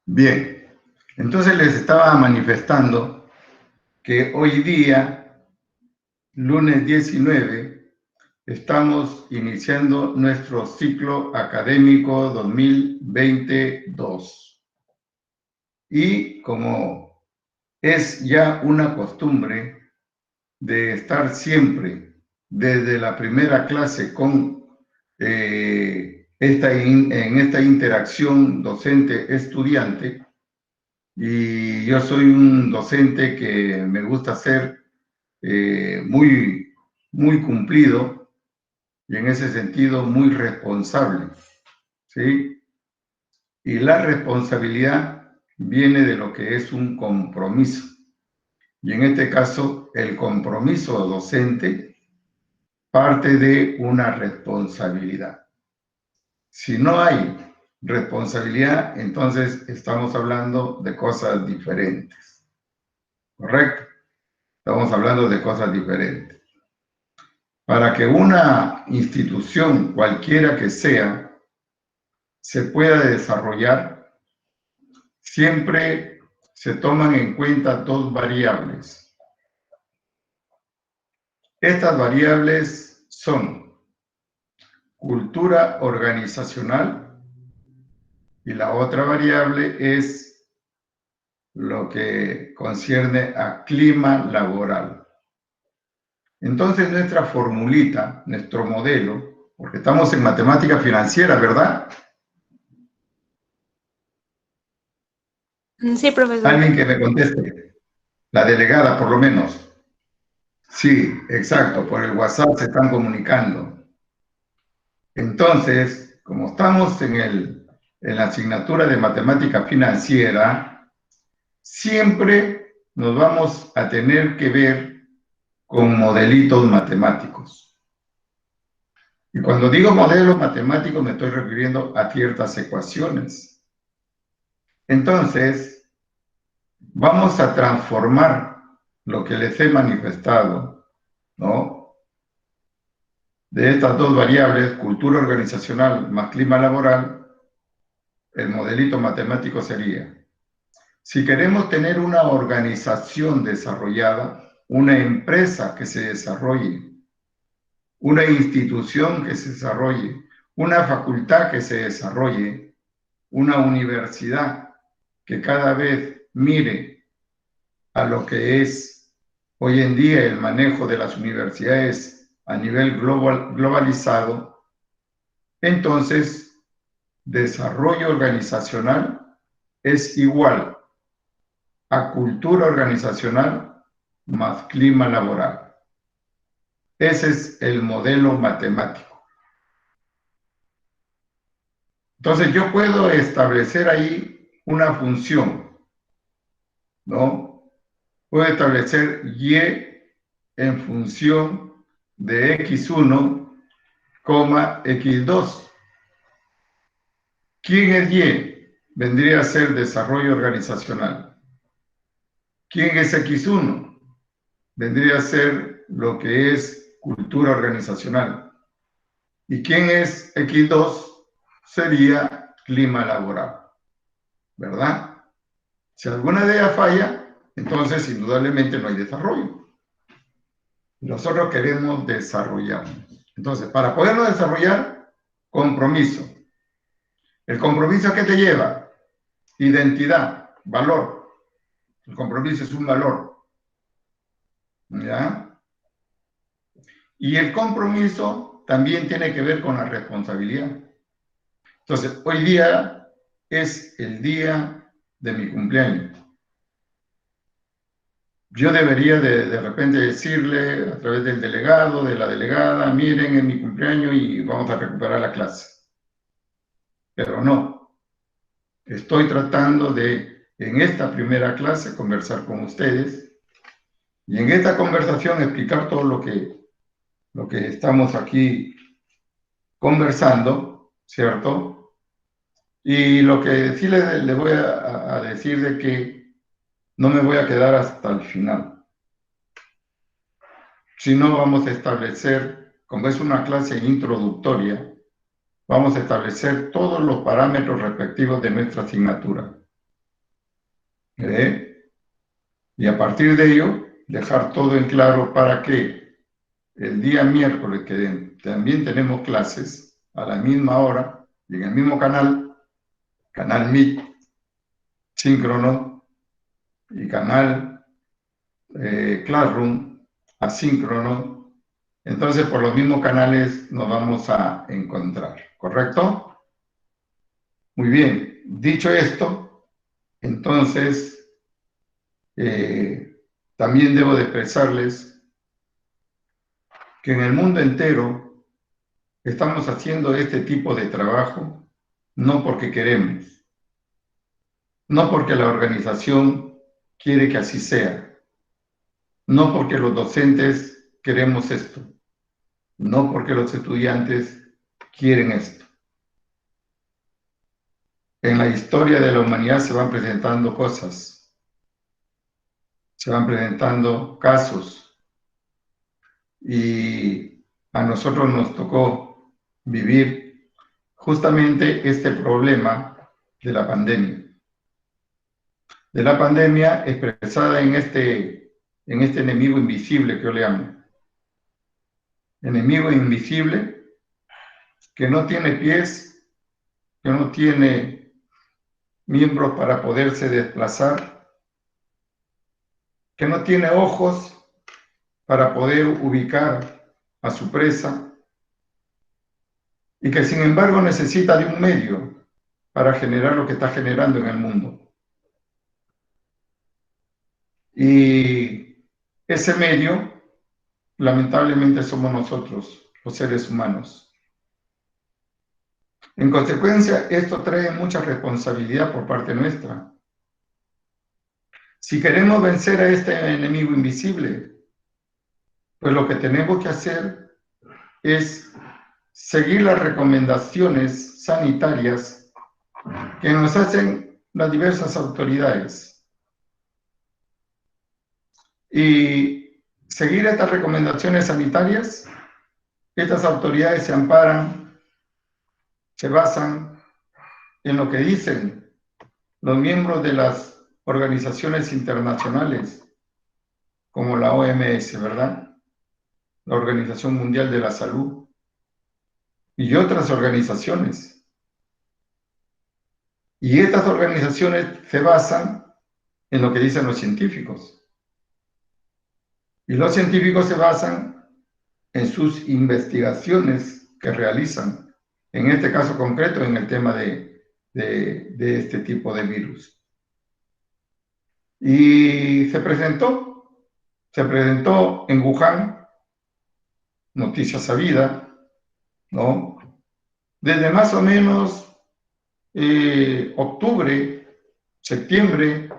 Bien, entonces les estaba manifestando que hoy día, lunes 19, estamos iniciando nuestro ciclo académico 2022. Y como es ya una costumbre de estar siempre desde la primera clase con en esta interacción docente-estudiante, y yo soy un docente que me gusta ser muy cumplido y en ese sentido muy responsable, ¿sí? Y la responsabilidad viene de lo que es un compromiso. Y en este caso, el compromiso docente parte de una responsabilidad. Si no hay responsabilidad, entonces estamos hablando de cosas diferentes. ¿Correcto? Estamos hablando de cosas diferentes. Para que una institución, cualquiera que sea, se pueda desarrollar, siempre se toman en cuenta dos variables. Estas variables son cultura organizacional y la otra variable es lo que concierne a clima laboral. Entonces nuestra formulita, nuestro modelo, porque estamos en matemática financiera, ¿verdad? Sí, profesor. Alguien que me conteste. La delegada, por lo menos. Sí, exacto, por el WhatsApp se están comunicando. Entonces, como estamos en la asignatura de matemática financiera, siempre nos vamos a tener que ver con modelitos matemáticos. Y cuando digo modelos matemáticos me estoy refiriendo a ciertas ecuaciones. Entonces, vamos a transformar lo que les he manifestado, ¿no? De estas dos variables, cultura organizacional más clima laboral, el modelito matemático sería: si queremos tener una organización desarrollada, una empresa que se desarrolle, una institución que se desarrolle, una facultad que se desarrolle, una universidad que cada vez mire a lo que es hoy en día el manejo de las universidades a nivel globalizado, entonces desarrollo organizacional es igual a cultura organizacional más clima laboral. Ese es el modelo matemático. Entonces yo puedo establecer ahí una función, ¿no? Puedo establecer y en función de x1, x2. ¿Quién es y? Vendría a ser desarrollo organizacional. ¿Quién es x1? Vendría a ser lo que es cultura organizacional. ¿Y quién es x2? Sería clima laboral, ¿verdad? Si alguna de ellas falla, entonces indudablemente no hay desarrollo. Nosotros queremos desarrollar. Entonces, para poderlo desarrollar, compromiso. ¿El compromiso a qué te lleva? Identidad, valor. El compromiso es un valor. ¿Ya? Y el compromiso también tiene que ver con la responsabilidad. Entonces, hoy día es el día de mi cumpleaños. Yo debería de repente decirle a través del delegado, de la delegada: miren, es mi cumpleaños y vamos a recuperar la clase. Pero no. Estoy tratando de, en esta primera clase, conversar con ustedes y en esta conversación explicar todo lo que estamos aquí conversando, ¿cierto? Y lo que sí le voy a decir de que no me voy a quedar hasta el final. Si no, vamos a establecer, como es una clase introductoria, vamos a establecer todos los parámetros respectivos de nuestra asignatura. ¿eh? Y a partir de ello, dejar todo en claro para que el día miércoles, que también tenemos clases a la misma hora y en el mismo canal Meet, síncrono, y canal Classroom, asíncrono. Entonces, por los mismos canales nos vamos a encontrar, ¿correcto? Muy bien. Dicho esto, entonces, también debo de expresarles que en el mundo entero estamos haciendo este tipo de trabajo no porque queremos, no porque la organización quiere que así sea, no porque los docentes queremos esto, no porque los estudiantes quieren esto. En la historia de la humanidad se van presentando cosas, se van presentando casos, y a nosotros nos tocó vivir justamente este problema de la pandemia. De la pandemia expresada en este enemigo invisible que yo le llamo. Enemigo invisible que no tiene pies, que no tiene miembros para poderse desplazar, que no tiene ojos para poder ubicar a su presa, y que sin embargo necesita de un medio para generar lo que está generando en el mundo. Y ese medio, lamentablemente, somos nosotros, los seres humanos. En consecuencia, esto trae mucha responsabilidad por parte nuestra. Si queremos vencer a este enemigo invisible, pues lo que tenemos que hacer es seguir las recomendaciones sanitarias que nos hacen las diversas autoridades. Y seguir estas recomendaciones sanitarias, estas autoridades se amparan, se basan en lo que dicen los miembros de las organizaciones internacionales, como la OMS, ¿verdad? La Organización Mundial de la Salud, y otras organizaciones. Y estas organizaciones se basan en lo que dicen los científicos. Y los científicos se basan en sus investigaciones que realizan, en este caso concreto, en el tema de este tipo de virus. Y se presentó en Wuhan, noticia sabida, ¿no? Desde más o menos octubre, septiembre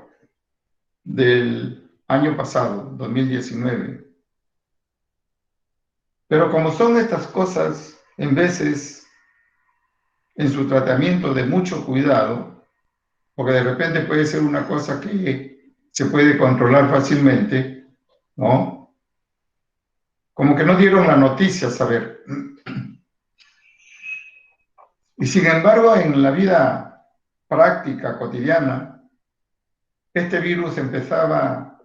del año pasado, 2019. Pero como son estas cosas, en veces, en su tratamiento de mucho cuidado, porque de repente puede ser una cosa que se puede controlar fácilmente, ¿no? Como que no dieron la noticia, saber. Y sin embargo, en la vida práctica, cotidiana, este virus empezaba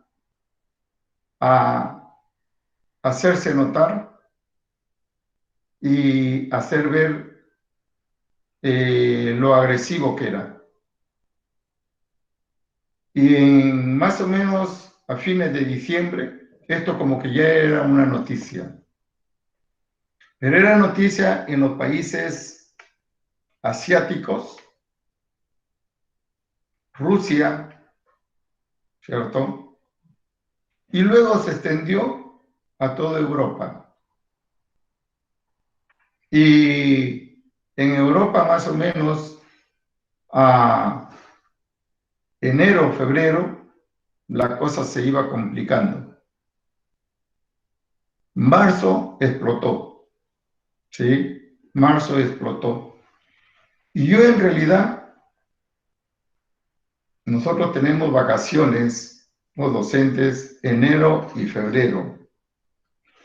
a hacerse notar y hacer ver lo agresivo que era. Y en más o menos a fines de diciembre, esto como que ya era una noticia. Pero era noticia en los países asiáticos, Rusia, ¿cierto? Y luego se extendió a toda Europa. Y en Europa más o menos a enero, febrero, la cosa se iba complicando. Marzo explotó, ¿sí? Marzo explotó. Y yo en realidad, nosotros tenemos vacaciones, los docentes, enero y febrero.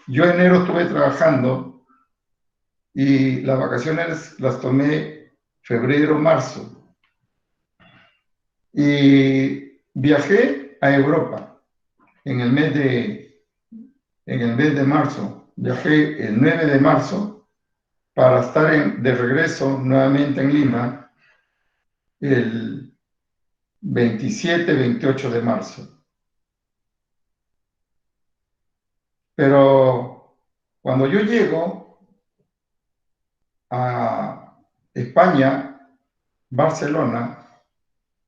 Yo enero estuve trabajando y las vacaciones las tomé febrero, marzo. Y Viajé a Europa en el mes de marzo. Viajé el 9 de marzo para estar de regreso nuevamente en Lima el 27-28 de marzo. Pero cuando yo llego a España, Barcelona,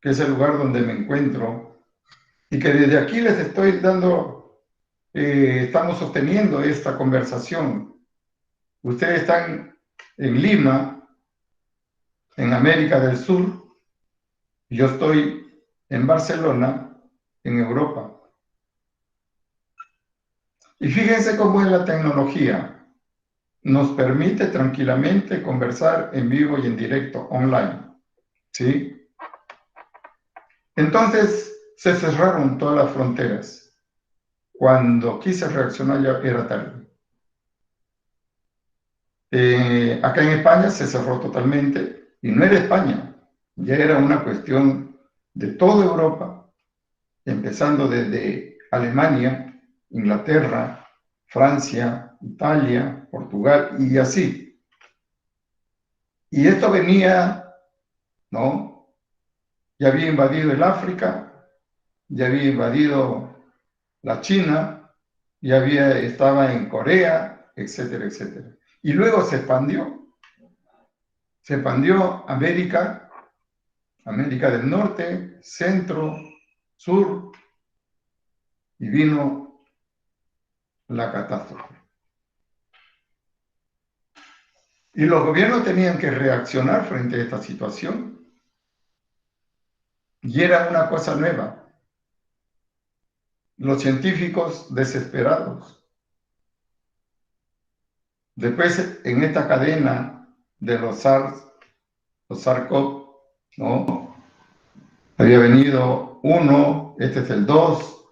que es el lugar donde me encuentro, y que desde aquí les estoy dando, estamos sosteniendo esta conversación. Ustedes están en Lima, en América del Sur, y yo estoy en Barcelona, en Europa. Y fíjense cómo es la tecnología. Nos permite tranquilamente conversar en vivo y en directo, online. ¿Sí? Entonces se cerraron todas las fronteras. Cuando quise reaccionar ya era tarde. Acá en España se cerró totalmente, y no era España, ya era una cuestión de toda Europa, empezando desde Alemania, Inglaterra, Francia, Italia, Portugal y así. Y esto venía, ¿no? Ya había invadido el África, ya había invadido la China, estaba en Corea, etcétera, etcétera. Y luego se expandió América del Norte, Centro, Sur, y vino la catástrofe. Y los gobiernos tenían que reaccionar frente a esta situación. Y era una cosa nueva. Los científicos desesperados. Después, en esta cadena de los SARS-CoV, ¿no? Había venido uno, este es el 2,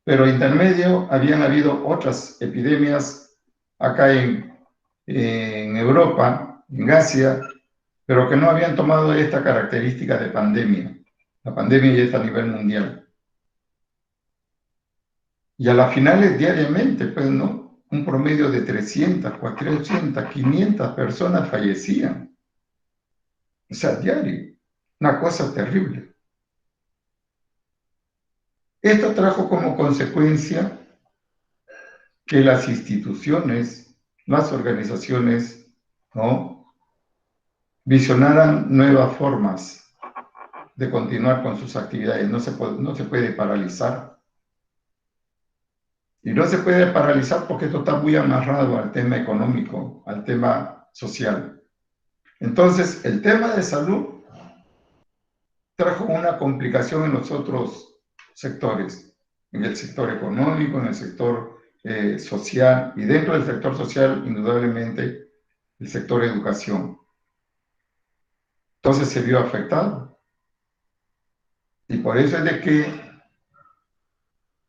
pero intermedio habían habido otras epidemias acá en Europa, en Asia, pero que no habían tomado esta característica de pandemia. La pandemia ya está a nivel mundial. Y a las finales diariamente, pues, ¿no? Un promedio de 300, 400, 500 personas fallecían. O sea, diario. Una cosa terrible. Esto trajo como consecuencia que las instituciones, las organizaciones, ¿no? Visionaran nuevas formas de continuar con sus actividades. No se puede paralizar. Y no se puede paralizar porque esto está muy amarrado al tema económico, al tema social. Entonces, el tema de salud trajo una complicación en los otros sectores, en el sector económico, en el sector social, y dentro del sector social, indudablemente, el sector educación. Entonces se vio afectado. Y por eso es de que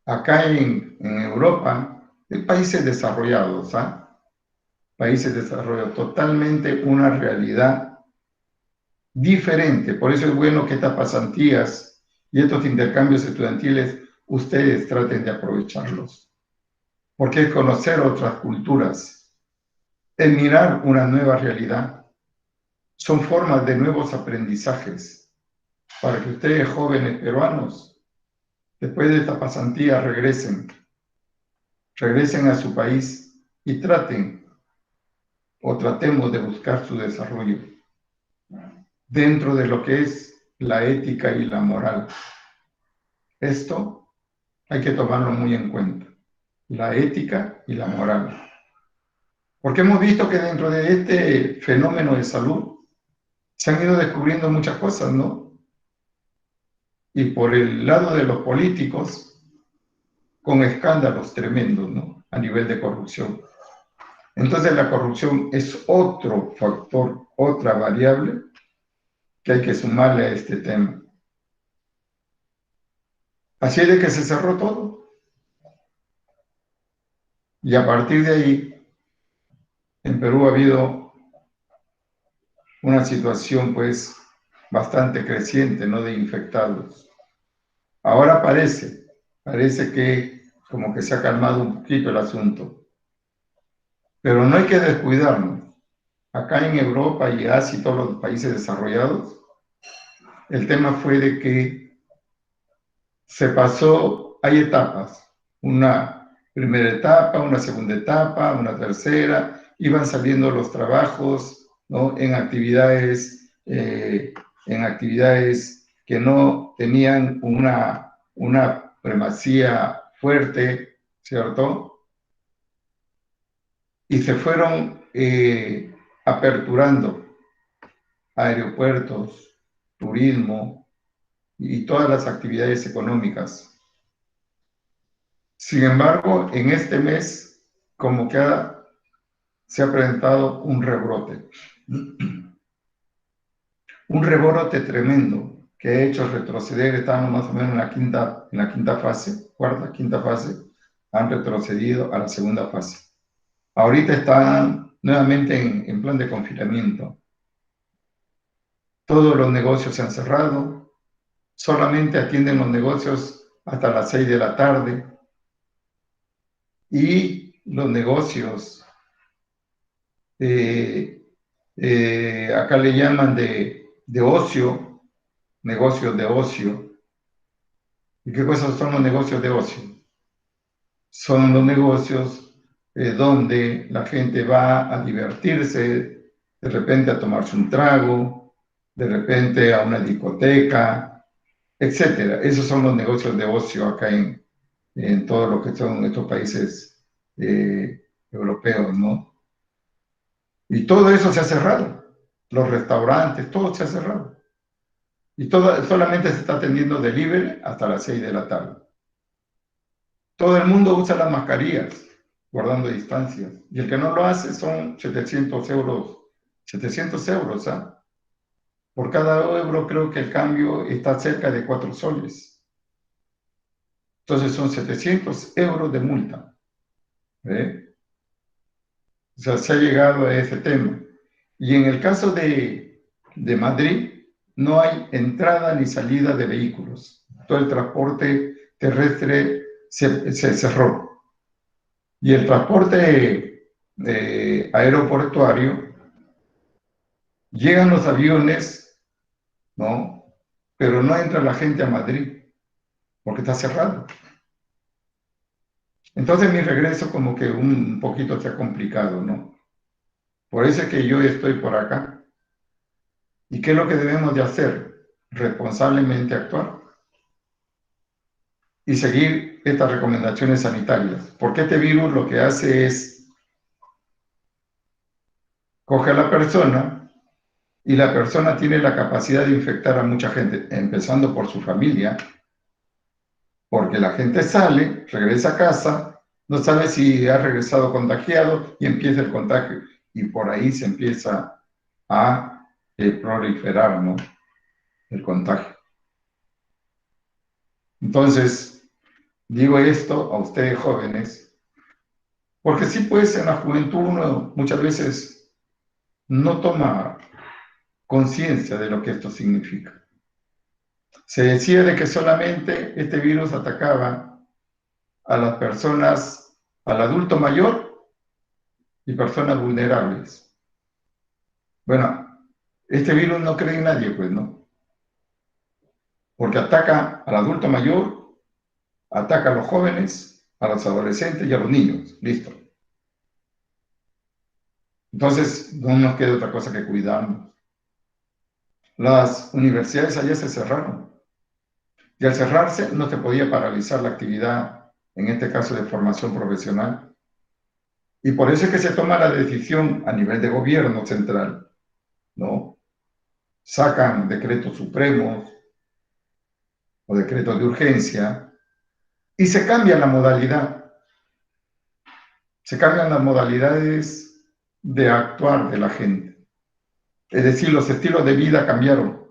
acá en Europa, en países desarrollados, países desarrollados, totalmente una realidad diferente. Por eso es bueno que estas pasantías y estos intercambios estudiantiles, ustedes traten de aprovecharlos. Porque es conocer otras culturas, es mirar una nueva realidad. Son formas de nuevos aprendizajes para que ustedes, jóvenes peruanos, después de esta pasantía regresen a su país y tratemos de buscar su desarrollo dentro de lo que es la ética y la moral. Esto hay que tomarlo muy en cuenta, la ética y la moral. Porque hemos visto que dentro de este fenómeno de salud se han ido descubriendo muchas cosas, ¿no? Y por el lado de los políticos, con escándalos tremendos, ¿no? A nivel de corrupción. Entonces la corrupción es otro factor, otra variable que hay que sumarle a este tema. Así es de que se cerró todo. Y a partir de ahí, en Perú ha habido una situación, pues, bastante creciente, ¿no? De infectados. Ahora parece que como que se ha calmado un poquito el asunto. Pero no hay que descuidarnos. Acá en Europa y Asia y todos los países desarrollados, el tema fue de que se pasó, hay etapas, una primera etapa, una segunda etapa, una tercera, iban saliendo los trabajos, ¿no? En actividades que no tenían una primacía fuerte, ¿cierto? Y se fueron aperturando aeropuertos, turismo y todas las actividades económicas. Sin embargo, en este mes, como que se ha presentado un rebrote. Un rebrote tremendo que ha hecho retroceder, estábamos más o menos en la quinta fase, cuarta, quinta fase, han retrocedido a la segunda fase. Ahorita están nuevamente en plan de confinamiento. Todos los negocios se han cerrado, solamente atienden los negocios hasta las 6 de la tarde y los negocios, acá le llaman de ocio, negocios de ocio. ¿Y qué cosas son los negocios de ocio? Son los negocios donde la gente va a divertirse, de repente a tomarse un trago, de repente a una discoteca, etcétera. Esos son los negocios de ocio acá en todo lo que son estos países europeos, ¿no? Y todo eso se ha cerrado. Los restaurantes, todo se ha cerrado. Y solamente se está atendiendo delivery hasta las 6 de la tarde. Todo el mundo usa las mascarillas, guardando distancias. Y el que no lo hace son 700 euros. 700 euros, ¿ah? Por cada euro creo que el cambio está cerca de 4 soles. Entonces son 700 euros de multa. ¿Eh? O sea, se ha llegado a ese tema. Y en el caso de Madrid, no hay entrada ni salida de vehículos. Todo el transporte terrestre se cerró. Y el transporte aeroportuario, llegan los aviones, ¿no? Pero no entra la gente a Madrid, porque está cerrado. Entonces mi regreso como que un poquito se ha complicado, ¿no? Por eso es que yo estoy por acá. ¿Y qué es lo que debemos de hacer? Responsablemente actuar y seguir estas recomendaciones sanitarias. Porque este virus lo que hace es coge a la persona y la persona tiene la capacidad de infectar a mucha gente, empezando por su familia, porque la gente sale, regresa a casa, no sabe si ha regresado contagiado y empieza el contagio. Y por ahí se empieza a proliferar, ¿no? El contagio. Entonces, digo esto a ustedes jóvenes, porque sí, pues en la juventud uno muchas veces no toma conciencia de lo que esto significa. Se decía de que solamente este virus atacaba a las personas, al adulto mayor y personas vulnerables. Bueno, este virus no cree en nadie, pues, ¿no? Porque ataca al adulto mayor, ataca a los jóvenes, a los adolescentes y a los niños. Listo. Entonces, no nos queda otra cosa que cuidarnos. Las universidades allá se cerraron. Y al cerrarse, no se podía paralizar la actividad, en este caso de formación profesional. Y por eso es que se toma la decisión a nivel de gobierno central, ¿no? Sacan decretos supremos o decretos de urgencia y se cambia la modalidad. Se cambian las modalidades de actuar de la gente. Es decir, los estilos de vida cambiaron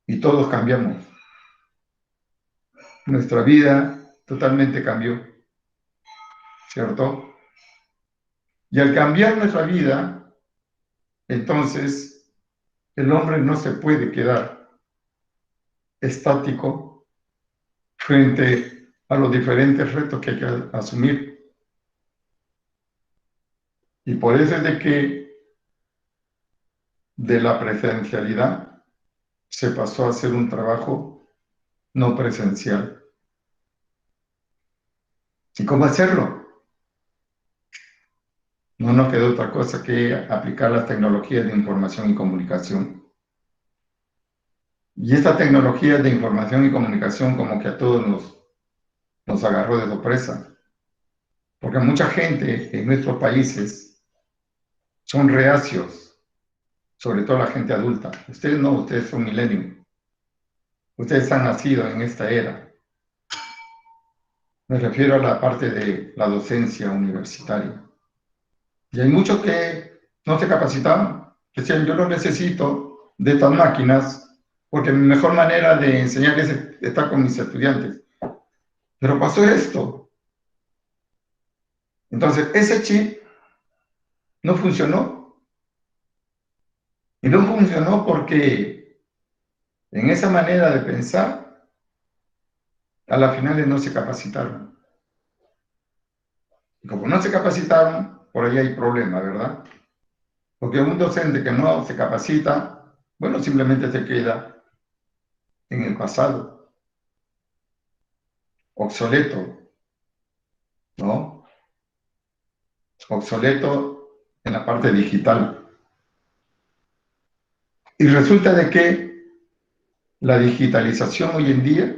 y todos cambiamos. Nuestra vida totalmente cambió, ¿cierto? Y al cambiar nuestra vida, entonces el hombre no se puede quedar. estático frente a los diferentes retos que hay que asumir. Y por eso es de que de la presencialidad se pasó a hacer un trabajo no presencial. ¿Y cómo hacerlo? No nos quedó otra cosa que aplicar las tecnologías de información y comunicación. Y esta tecnología de información y comunicación como que a todos nos agarró de sorpresa. Porque mucha gente en nuestros países son reacios, sobre todo la gente adulta. Ustedes no, ustedes son millennials. Ustedes han nacido en esta era. Me refiero a la parte de la docencia universitaria. Y hay muchos que no se capacitaban. Decían, yo no necesito de estas máquinas porque mi mejor manera de enseñar es estar con mis estudiantes. Pero pasó esto. Entonces, ese chip no funcionó. Y no funcionó porque en esa manera de pensar, a las finales no se capacitaron. Y como no se capacitaron, por ahí hay problema, ¿verdad? Porque un docente que no se capacita, bueno, simplemente se queda en el pasado, obsoleto, ¿no? Obsoleto en la parte digital. Y resulta de que la digitalización hoy en día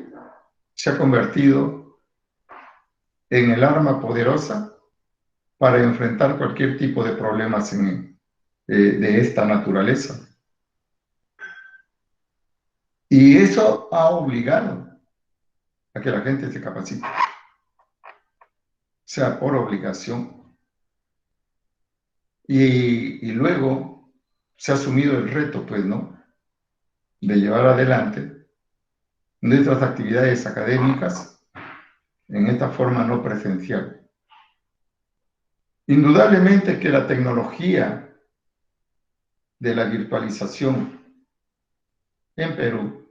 se ha convertido en el arma poderosa para enfrentar cualquier tipo de problemas de esta naturaleza. Y eso ha obligado a que la gente se capacite, sea por obligación. Y luego se ha asumido el reto, pues, ¿no?, de llevar adelante nuestras actividades académicas en esta forma no presencial. Indudablemente que la tecnología de la virtualización en Perú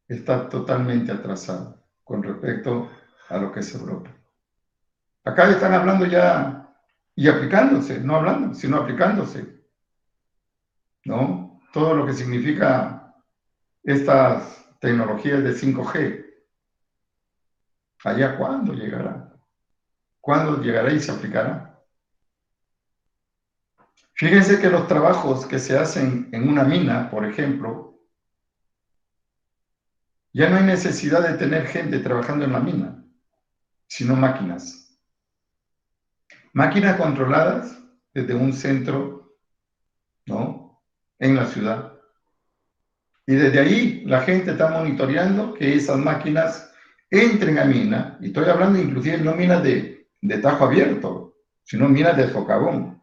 está totalmente atrasada con respecto a lo que es Europa. Acá están hablando ya y aplicándose, no hablando, sino aplicándose, ¿no? Todo lo que significa estas tecnologías de 5G. ¿Allá cuándo llegará? ¿Cuándo llegará y se aplicará? Fíjense que los trabajos que se hacen en una mina, por ejemplo, ya no hay necesidad de tener gente trabajando en la mina, sino máquinas. Máquinas controladas desde un centro, ¿no?, en la ciudad. Y desde ahí la gente está monitoreando que esas máquinas entren a mina, y estoy hablando inclusive no minas de tajo abierto, sino minas de socavón.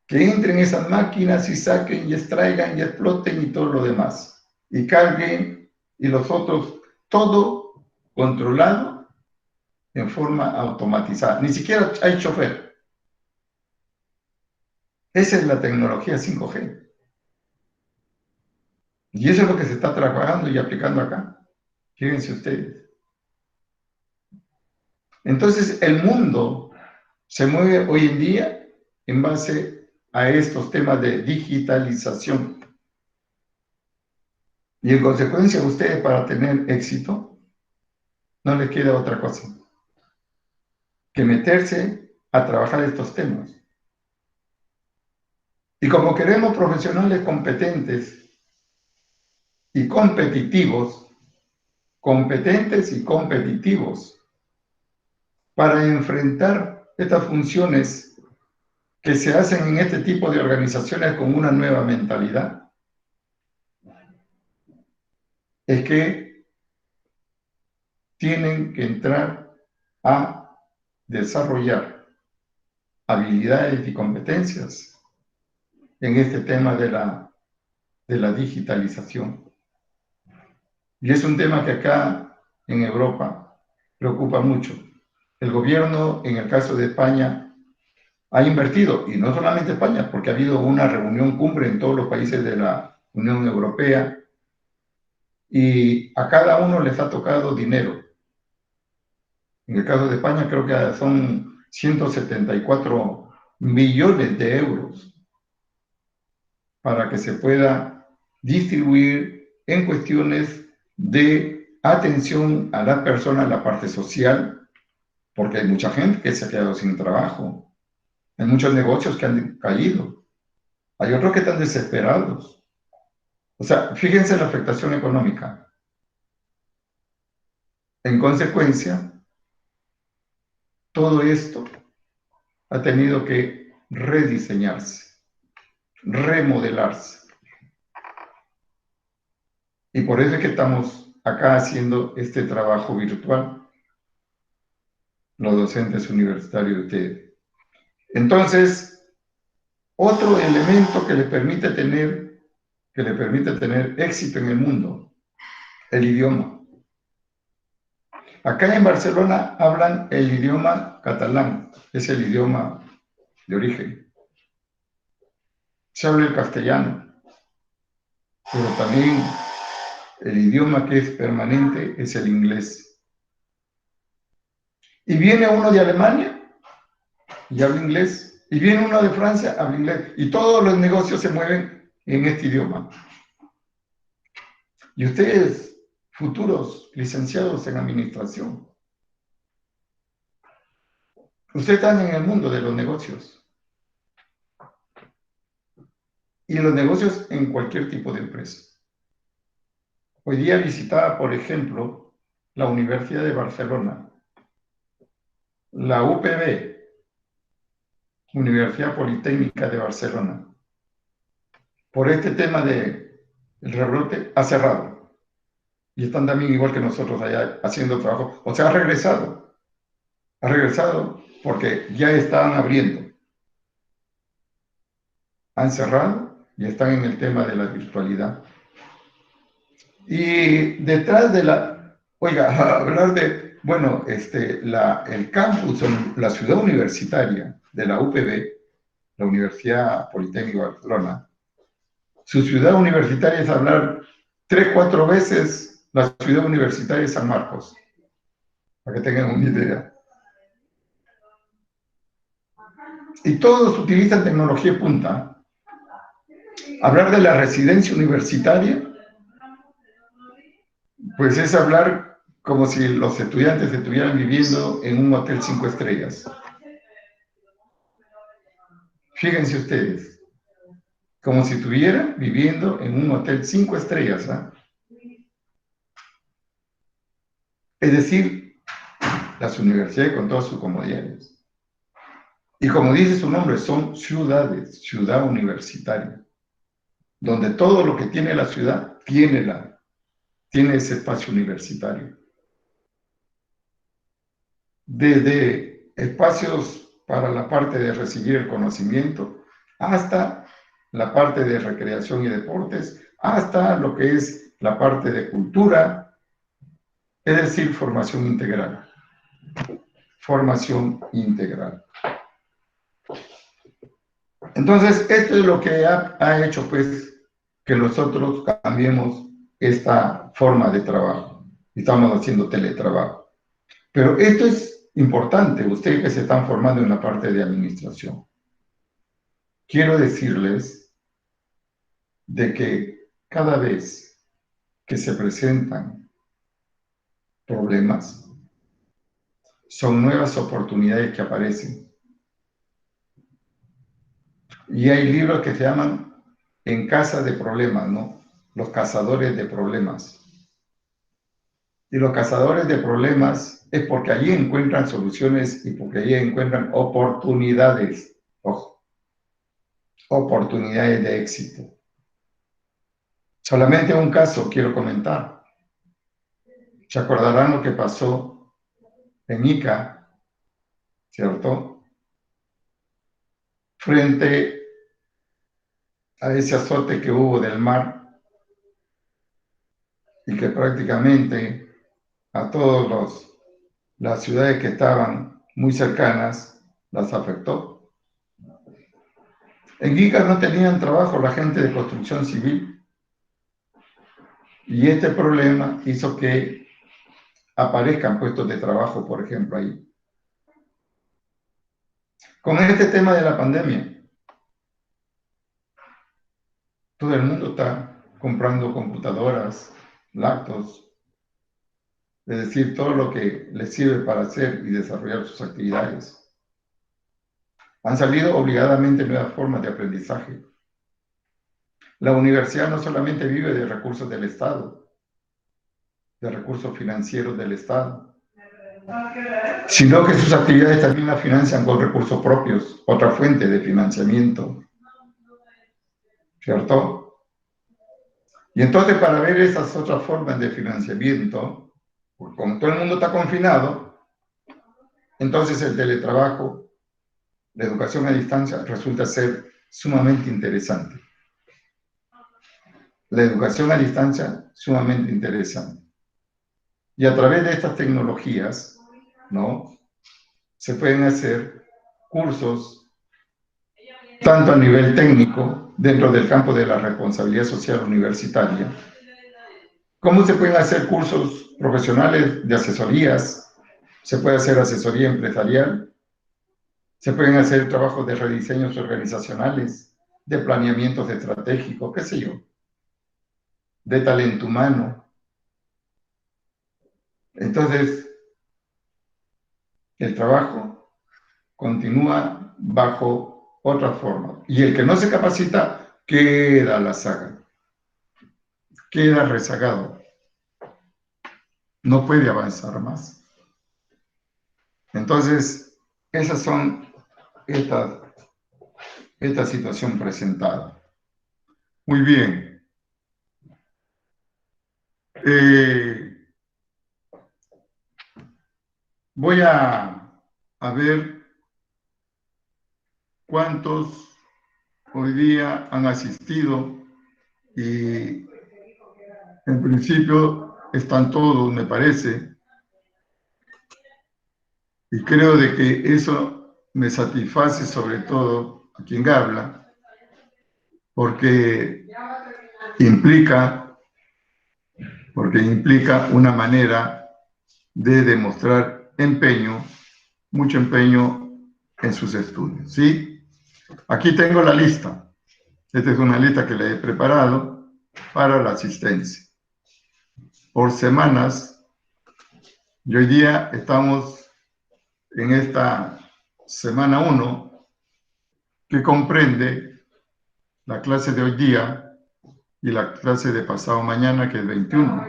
Que entren esas máquinas y saquen y extraigan y exploten y todo lo demás. Y carguen y los otros, todo controlado en forma automatizada. Ni siquiera hay chofer. Esa es la tecnología 5G. Y eso es lo que se está trabajando y aplicando acá. Fíjense ustedes. Entonces, el mundo se mueve hoy en día en base a estos temas de digitalización. Y en consecuencia, a ustedes, para tener éxito, no les queda otra cosa que meterse a trabajar estos temas. Y como queremos profesionales competentes y competitivos, competentes y competitivos, para enfrentar estas funciones que se hacen en este tipo de organizaciones con una nueva mentalidad, es que tienen que entrar a desarrollar habilidades y competencias en este tema de la digitalización. Y es un tema que acá en Europa preocupa mucho. El gobierno, en el caso de España, ha invertido, y no solamente España, porque ha habido una reunión cumbre en todos los países de la Unión Europea, y a cada uno les ha tocado dinero. En el caso de España creo que son 174 millones de euros para que se pueda distribuir en cuestiones de atención a las personas, la parte social, porque hay mucha gente que se ha quedado sin trabajo, hay muchos negocios que han caído, hay otros que están desesperados. O sea, fíjense la afectación económica. En consecuencia, todo esto ha tenido que rediseñarse, remodelarse. Y por eso es que estamos acá haciendo este trabajo virtual, los docentes universitarios de ustedes. Entonces, otro elemento que le permite tener éxito en el mundo, el idioma. Acá en Barcelona hablan el idioma catalán, es el idioma de origen. Se habla el castellano, pero también el idioma que es permanente es el inglés. Y viene uno de Alemania y habla inglés, y viene uno de Francia, habla inglés, y todos los negocios se mueven en este idioma. Y ustedes, futuros licenciados en administración, ustedes están en el mundo de los negocios. Y los negocios en cualquier tipo de empresa. Hoy día visitaba, por ejemplo, la Universidad de Barcelona, la UPB, Universidad Politécnica de Barcelona. Por este tema del rebrote, ha cerrado. Y están también igual que nosotros allá haciendo trabajo. O sea, ha regresado. Ha regresado porque ya estaban abriendo. Han cerrado y están en el tema de la virtualidad. Y detrás de oiga, hablar de, bueno, el campus, la ciudad universitaria de la UPB, la Universidad Politécnica de Barcelona, su ciudad universitaria es hablar 3, 4 veces la ciudad universitaria de San Marcos, para que tengan una idea. Y todos utilizan tecnología punta. Hablar de la residencia universitaria, pues es hablar como si los estudiantes estuvieran viviendo en un hotel 5 estrellas. Fíjense ustedes, como si estuvieran viviendo en un hotel 5 estrellas. Es decir, las universidades con todas sus comodidades. Y como dice su nombre, son ciudades, ciudad universitaria, donde todo lo que tiene la ciudad tiene ese espacio universitario. Desde espacios para la parte de recibir el conocimiento, hasta la parte de recreación y deportes, hasta lo que es la parte de cultura, es decir, formación integral. Formación integral. Entonces, esto es lo que ha hecho, pues, que nosotros cambiemos esta forma de trabajo. Estamos haciendo teletrabajo. Pero esto es importante, ustedes que se están formando en la parte de administración. Quiero decirles de que cada vez que se presentan problemas, son nuevas oportunidades que aparecen. Y hay libros que se llaman En casa de problemas, ¿no? Los cazadores de problemas. Y los cazadores de problemas es porque allí encuentran soluciones y porque allí encuentran oportunidades. Ojo, oportunidades de éxito. Solamente un caso quiero comentar. Se acordarán lo que pasó en Ica, ¿cierto? Frente a ese azote que hubo del mar y que prácticamente a todas las ciudades que estaban muy cercanas las afectó. En Ica no tenían trabajo la gente de construcción civil Y este problema hizo que aparezcan puestos de trabajo, por ejemplo, ahí. Con este tema de la pandemia, todo el mundo está comprando computadoras, laptops, es decir, todo lo que les sirve para hacer y desarrollar sus actividades. Han salido obligadamente nuevas formas de aprendizaje. La universidad no solamente vive de recursos del Estado, de recursos financieros del Estado, sino que sus actividades también las financian con recursos propios, otra fuente de financiamiento, ¿cierto? Y entonces para ver esas otras formas de financiamiento, pues como todo el mundo está confinado, entonces el teletrabajo, la educación a distancia resulta ser sumamente interesante. La educación a distancia sumamente interesante. Y a través de estas tecnologías, ¿no? Se pueden hacer cursos tanto a nivel técnico, dentro del campo de la responsabilidad social universitaria, como se pueden hacer cursos profesionales de asesorías, se puede hacer asesoría empresarial, se pueden hacer trabajos de rediseños organizacionales, de planeamientos estratégicos, qué sé yo, de talento humano. Entonces, el trabajo continúa bajo otra forma. Y el que no se capacita, queda a la saga, queda rezagado, no puede avanzar más. Entonces, esas son esta situación presentada. Muy bien. Voy a ver cuántos hoy día han asistido y en principio están todos, me parece, y creo de que eso me satisface sobre todo a quien habla, porque implica una manera de demostrar empeño, mucho empeño en sus estudios, ¿sí? Aquí tengo la lista. Esta es una lista que le he preparado para la asistencia. Por semanas, y hoy día estamos en esta semana 1, que comprende la clase de hoy día y la clase de pasado mañana, que es 21,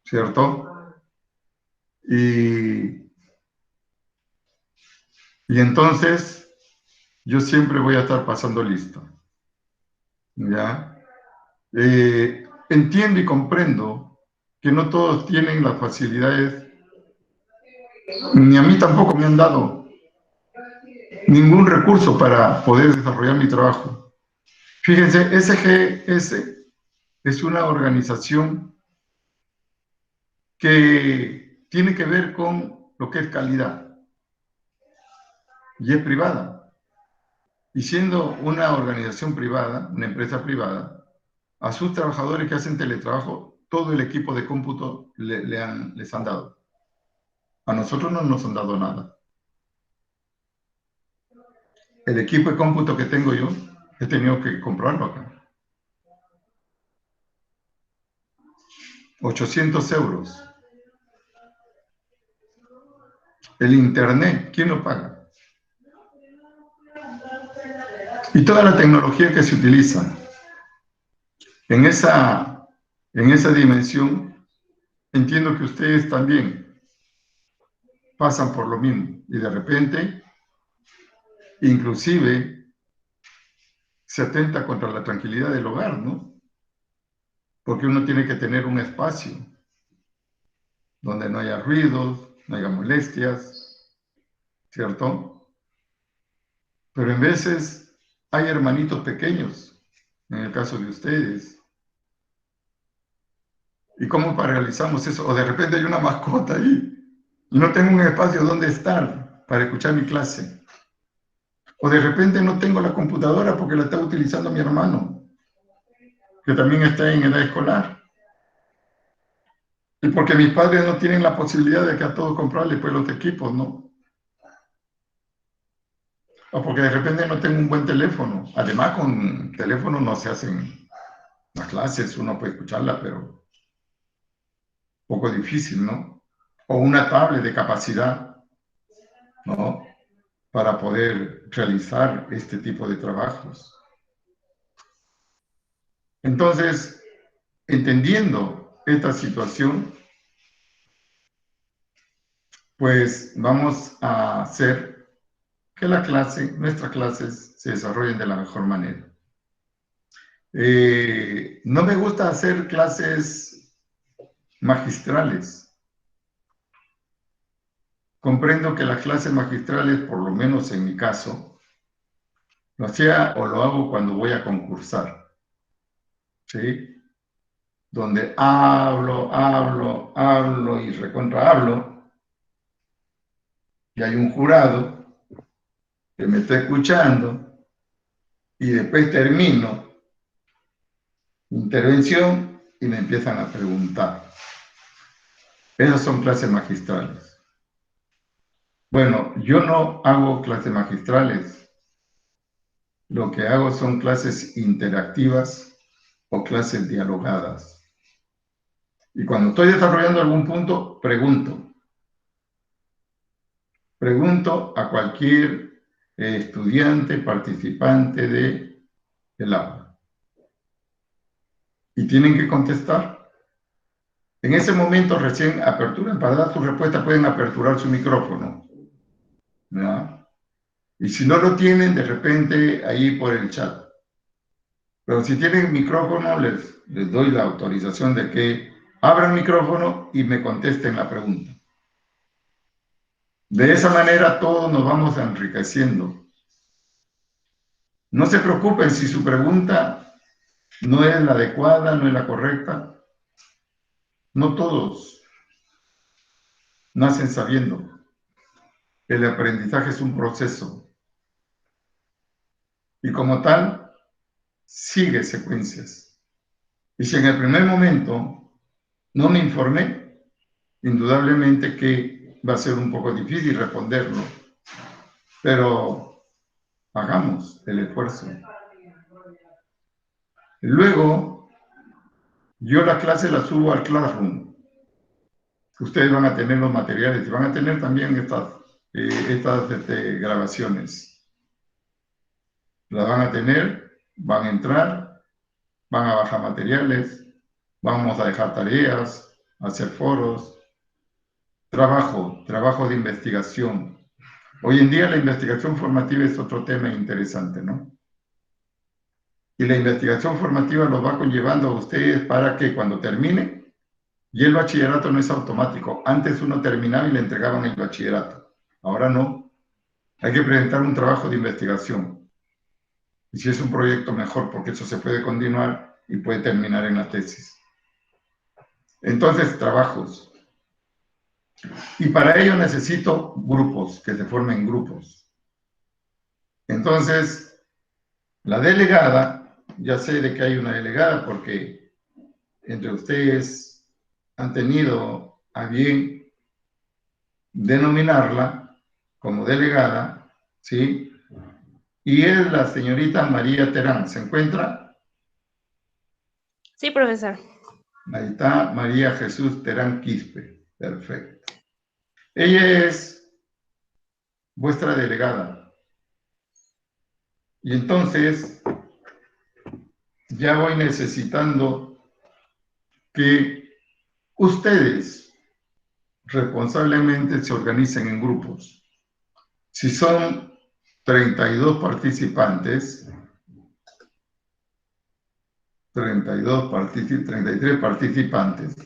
¿cierto? Y entonces yo siempre voy a estar pasando lista, ¿ya? Entiendo y comprendo que no todos tienen las facilidades, ni a mí tampoco me han dado ningún recurso para poder desarrollar mi trabajo. Fíjense, SGS es una organización que tiene que ver con lo que es calidad y es privada. Y siendo una organización privada, una empresa privada, a sus trabajadores que hacen teletrabajo, todo el equipo de cómputo les han dado. A nosotros no nos han dado nada. El equipo de cómputo que tengo yo, he tenido que comprarlo acá. 800 euros. El internet, ¿quién lo paga? Y toda la tecnología que se utiliza en esa dimensión, entiendo que ustedes también pasan por lo mismo y de repente, inclusive, se atenta contra la tranquilidad del hogar, ¿no? Porque uno tiene que tener un espacio donde no haya ruidos, no haya molestias, ¿cierto? Pero en veces hay hermanitos pequeños, en el caso de ustedes. ¿Y cómo realizamos eso? O de repente hay una mascota ahí y no tengo un espacio donde estar para escuchar mi clase. O de repente no tengo la computadora porque la está utilizando mi hermano, que también está en edad escolar. Y porque mis padres no tienen la posibilidad de que a todos comprarles pues los equipos, ¿no? O porque de repente no tengo un buen teléfono. Además, con teléfono no se hacen las clases, uno puede escucharla, pero un poco difícil, ¿no? O una tablet de capacidad, ¿no? Para poder realizar este tipo de trabajos. Entonces, entendiendo esta situación, pues vamos a hacer que nuestras clases se desarrollen de la mejor manera. No me gusta hacer clases magistrales. Comprendo que las clases magistrales, por lo menos en mi caso, lo hacía o lo hago cuando voy a concursar, ¿sí? Donde hablo y recontra hablo, y hay un jurado que me está escuchando, y después termino intervención y me empiezan a preguntar. Esas son clases magistrales. Bueno, yo no hago clases magistrales. Lo que hago son clases interactivas o clases dialogadas. Y cuando estoy desarrollando algún punto, pregunto a cualquier estudiante, participante del aula. Y tienen que contestar. En ese momento recién aperturan, para dar su respuesta pueden aperturar su micrófono, ¿no? Y si no lo tienen, de repente ahí por el chat. Pero si tienen micrófono, les doy la autorización de que abran micrófono y me contesten la pregunta. De esa manera todos nos vamos enriqueciendo. No se preocupen si su pregunta no es la adecuada, no es la correcta. No todos nacen sabiendo. El aprendizaje es un proceso. Y como tal, sigue secuencias. Y si en el primer momento no me informé, indudablemente que va a ser un poco difícil responderlo. Pero hagamos el esfuerzo. Luego, yo la clase la subo al Classroom. Ustedes van a tener los materiales y van a tener también estas grabaciones. Las van a tener, van a entrar, van a bajar materiales, vamos a dejar tareas, hacer foros, trabajo de investigación. Hoy en día la investigación formativa es otro tema interesante, ¿no? Y la investigación formativa los va conllevando a ustedes para que cuando termine, y el bachillerato no es automático. Antes uno terminaba y le entregaban el bachillerato. Ahora no. Hay que presentar un trabajo de investigación. Y si es un proyecto, mejor, porque eso se puede continuar y puede terminar en la tesis. Entonces, trabajos. Y para ello necesito grupos, que se formen grupos. Entonces, la delegada, ya sé de que hay una delegada porque entre ustedes han tenido a bien denominarla como delegada, ¿sí? Y es la señorita María Terán. ¿Se encuentra? Sí, profesor. Ahí está María Jesús Terán Quispe. Perfecto. Ella es vuestra delegada. Y entonces ya voy necesitando que ustedes responsablemente se organicen en grupos. Si son 32 participantes, 33 participantes,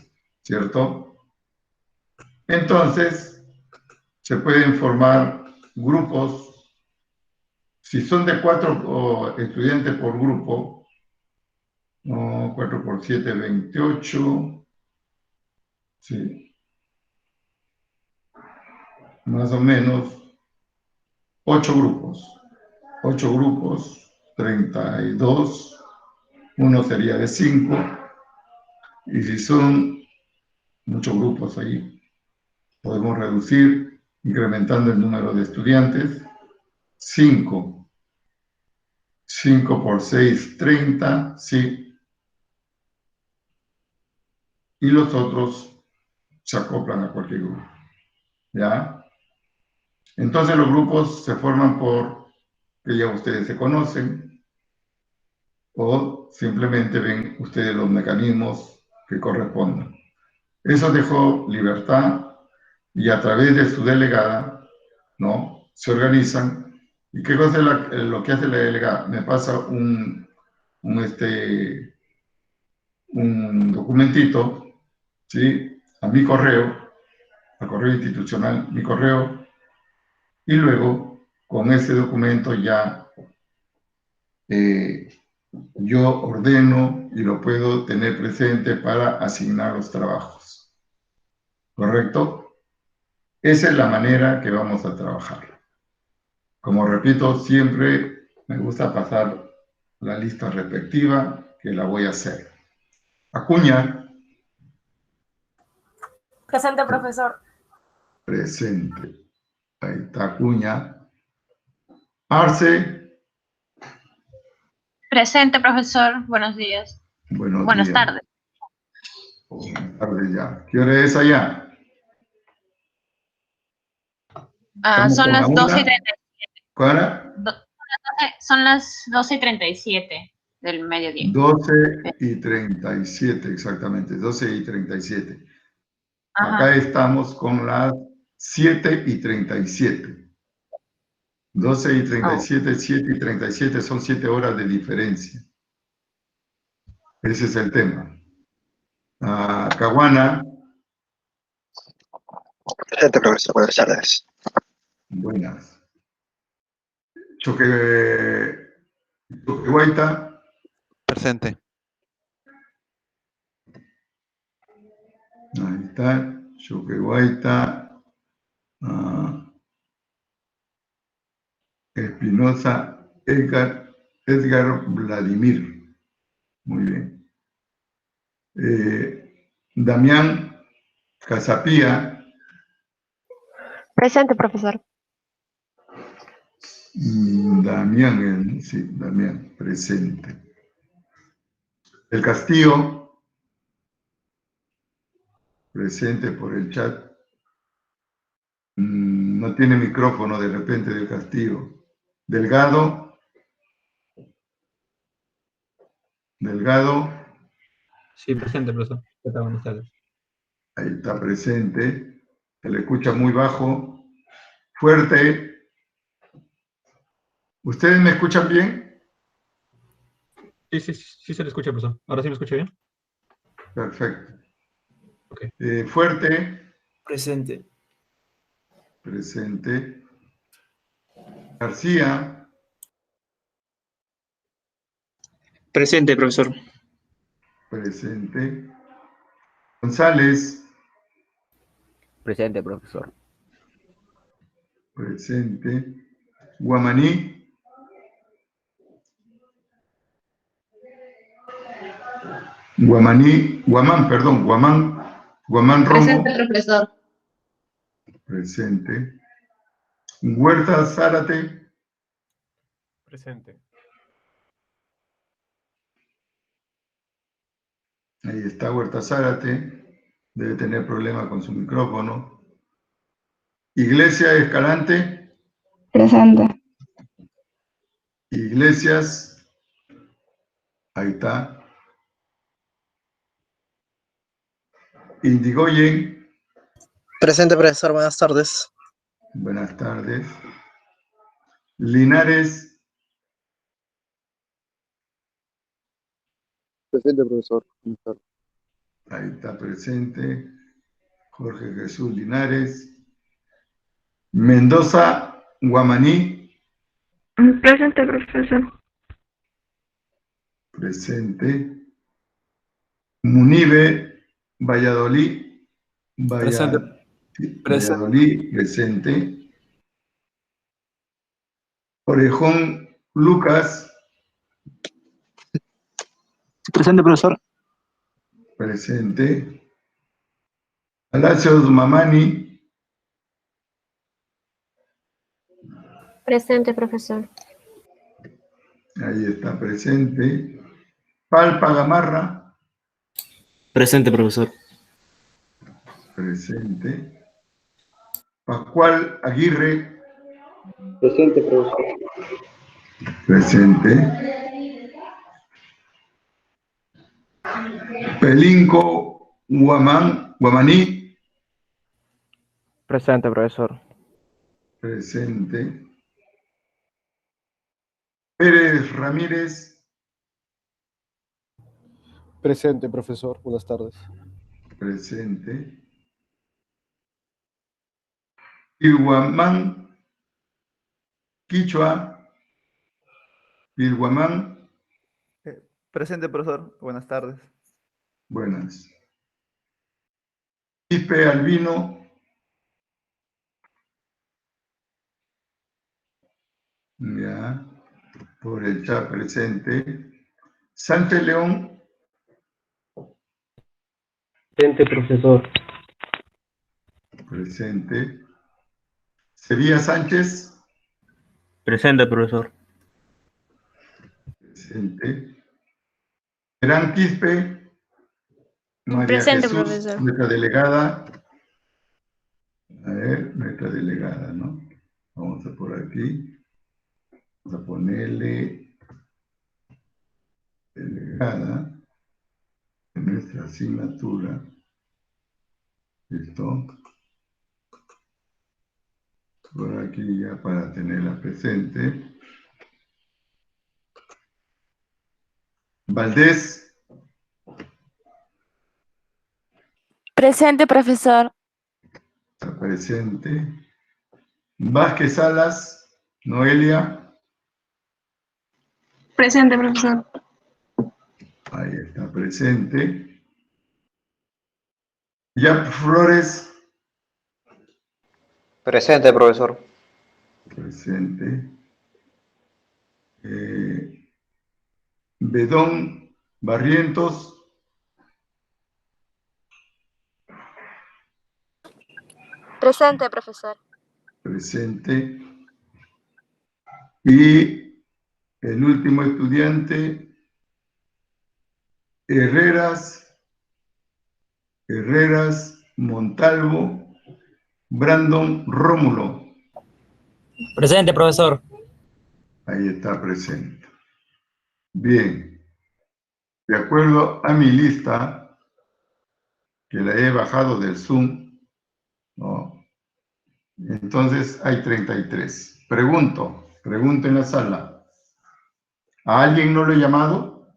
¿cierto? Entonces, se pueden formar grupos. Si son de 4 estudiantes por grupo, 4 por 7, 28, sí, más o menos 8 grupos. 8 grupos, 32, uno sería de 5, y si son muchos grupos ahí. Podemos reducir, incrementando el número de estudiantes. 5. 5 por 6, 30, sí. Y los otros se acoplan a cualquier grupo. ¿Ya? Entonces los grupos se forman por que ya ustedes se conocen o simplemente ven ustedes los mecanismos que correspondan. Eso dejó libertad y a través de su delegada, ¿no? Se organizan. ¿Y qué cosa es lo que hace la delegada? Me pasa un documentito, ¿sí? A mi correo, al correo institucional, mi correo, y luego con ese documento ya yo ordeno y lo puedo tener presente para asignar los trabajos. ¿Correcto? Esa es la manera que vamos a trabajar. Como repito, siempre me gusta pasar la lista respectiva que la voy a hacer. Acuña. Presente, profesor. Presente. Ahí está Acuña. Arce. Presente, profesor. Buenos días. Buenas Días. tardes. Buenas tardes ya. ¿Qué hora es allá? Son las 12:37. ¿Cuál? Son las 12:37 del mediodía. 12:37, exactamente. 12:37. Ajá. Acá estamos con las 7:37. 12:37, 7:37 son 7 horas de diferencia. Ese es el tema. Caguana. Presente, profesor. Buenas tardes. Buenas. Choquehuayta. Presente. Ahí está. Choquehuayta. Espinosa. Edgar Vladimir. Muy bien. Damián Casapía. Presente, profesor. Damián, sí, Damián, presente. El Castillo, presente por el chat. No tiene micrófono de repente del Castillo. Delgado. Sí, presente, profesor. ¿Qué tal? Buenas tardes. Ahí está presente. Se le escucha muy bajo. Fuerte. ¿Ustedes me escuchan bien? Sí se le escucha, profesor. ¿Ahora sí me escucha bien? Perfecto. Okay. Fuerte. Presente. Presente. García. Presente, profesor. Presente. González. Presente, profesor. Presente. Guamaní. Guamán Rombo. Presente, profesor. Presente. Huerta Zárate. Presente. Ahí está Huerta Zárate. Debe tener problema con su micrófono. Iglesia Escalante. Presente. Iglesias. Ahí está. Indigoyen. Presente, profesor. Buenas tardes. Buenas tardes. Linares. Presente, profesor. Buenas tardes. Ahí está presente. Jorge Jesús Linares. Mendoza, Guamaní. Presente, profesor. Presente. Munive, Valladolid. Presente. Valladolid, presente. Orejón, Lucas. Presente, profesor. Presente. Palacios Mamani. Presente, profesor. Ahí está presente. Palpa Gamarra. Presente, profesor. Presente. Pascual Aguirre. Presente, profesor. Presente. Pelinco Guamaní. Presente, profesor. Presente. Pérez Ramírez. Presente, profesor. Buenas tardes. Presente. Pilguamán Quichua. Pilguamán. Presente, profesor. Buenas tardes. Buenas. Quispe Albino. Ya. Por el chat presente. Sánchez León. Presente, profesor. Presente. Sevilla Sánchez. Presente, profesor. Presente. Gran Quispe. María Presente, Jesús, profesor. nuestra delegada. A ver, nuestra delegada, ¿no? Vamos a por aquí. Vamos a ponerle delegada de nuestra asignatura. Listo. Por aquí ya para tenerla presente. Valdés. Presente, profesor. Está presente. Vázquez Salas. Noelia. Presente, profesor. Ahí está presente. Yap Flores. Presente, profesor. Presente. Bedón Barrientos. Presente, profesor. Presente. Y el último estudiante, Herreras Montalvo, Brandon Rómulo. Presente, profesor. Ahí está presente. Bien. De acuerdo a mi lista, que la he bajado del Zoom, ¿no? Entonces hay 33. Pregunto en la sala. ¿A alguien no lo he llamado?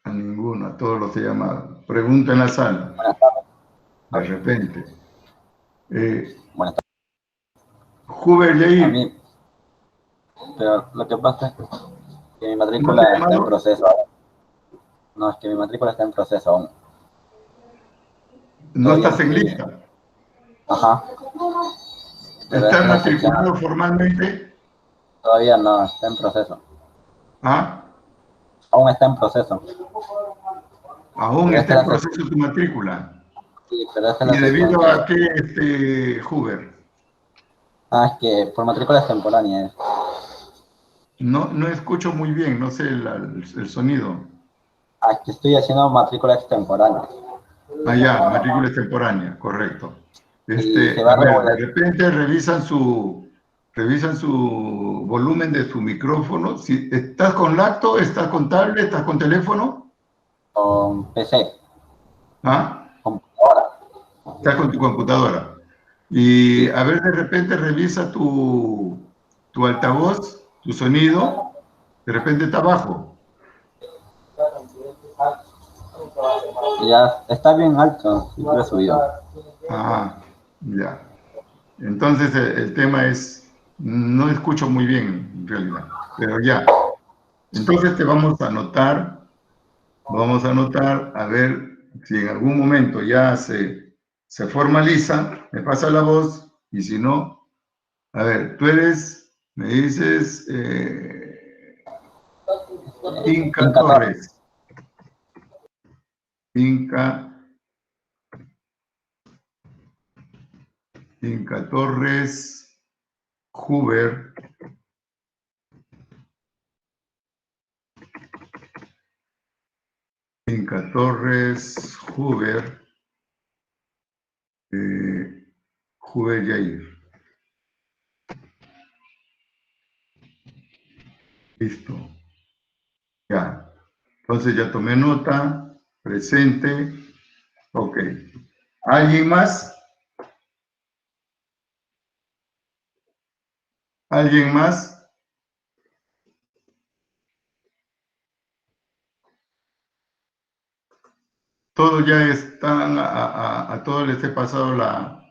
A ninguno, a todos los he llamado. Pregunto en la sala. De repente. Buenas tardes. Huber A Yair. mí, pero lo que pasa es que mi matrícula ¿No te está en llamado? proceso ahora. No, es que mi matrícula está en proceso aún. No Todavía estás en estoy- lista. Ajá. Pero ¿Estás es la matriculado sección- formalmente? Todavía no, está en proceso. ¿Ah? Aún está en proceso. Aún Pero está esta en es la proceso tu matrícula. Sí, pero esta es la ¿Y sección debido que- a qué, Huber? Ah, es que por matrícula es temporánea. No escucho muy bien, no sé el sonido. Ah, es que estoy haciendo matrícula extemporánea. Ah, ya, matrícula extemporánea, correcto. se va A ver, regular- de repente revisan su volumen de su micrófono. Si, ¿estás con laptop? ¿Estás con tablet? ¿Estás con teléfono? Con PC. ¿Ah? Computadora. Estás con tu computadora. Y a ver, de repente revisa tu altavoz, tu sonido. De repente está bajo. Ya está bien alto, sí lo he subido. Ah, ya. Entonces el tema es, no escucho muy bien en realidad, pero ya. Entonces te vamos a anotar a ver si en algún momento ya se formaliza, me pasa la voz, y si no, a ver, tú eres, me dices, Inca Torres. Inca Torres, Huber, Inca Torres, Huber, Huber Yair. Listo. Ya. Entonces ya tomé nota. Presente. Ok. ¿Alguien más? ¿Alguien más? Todos ya están, a todos les he pasado la...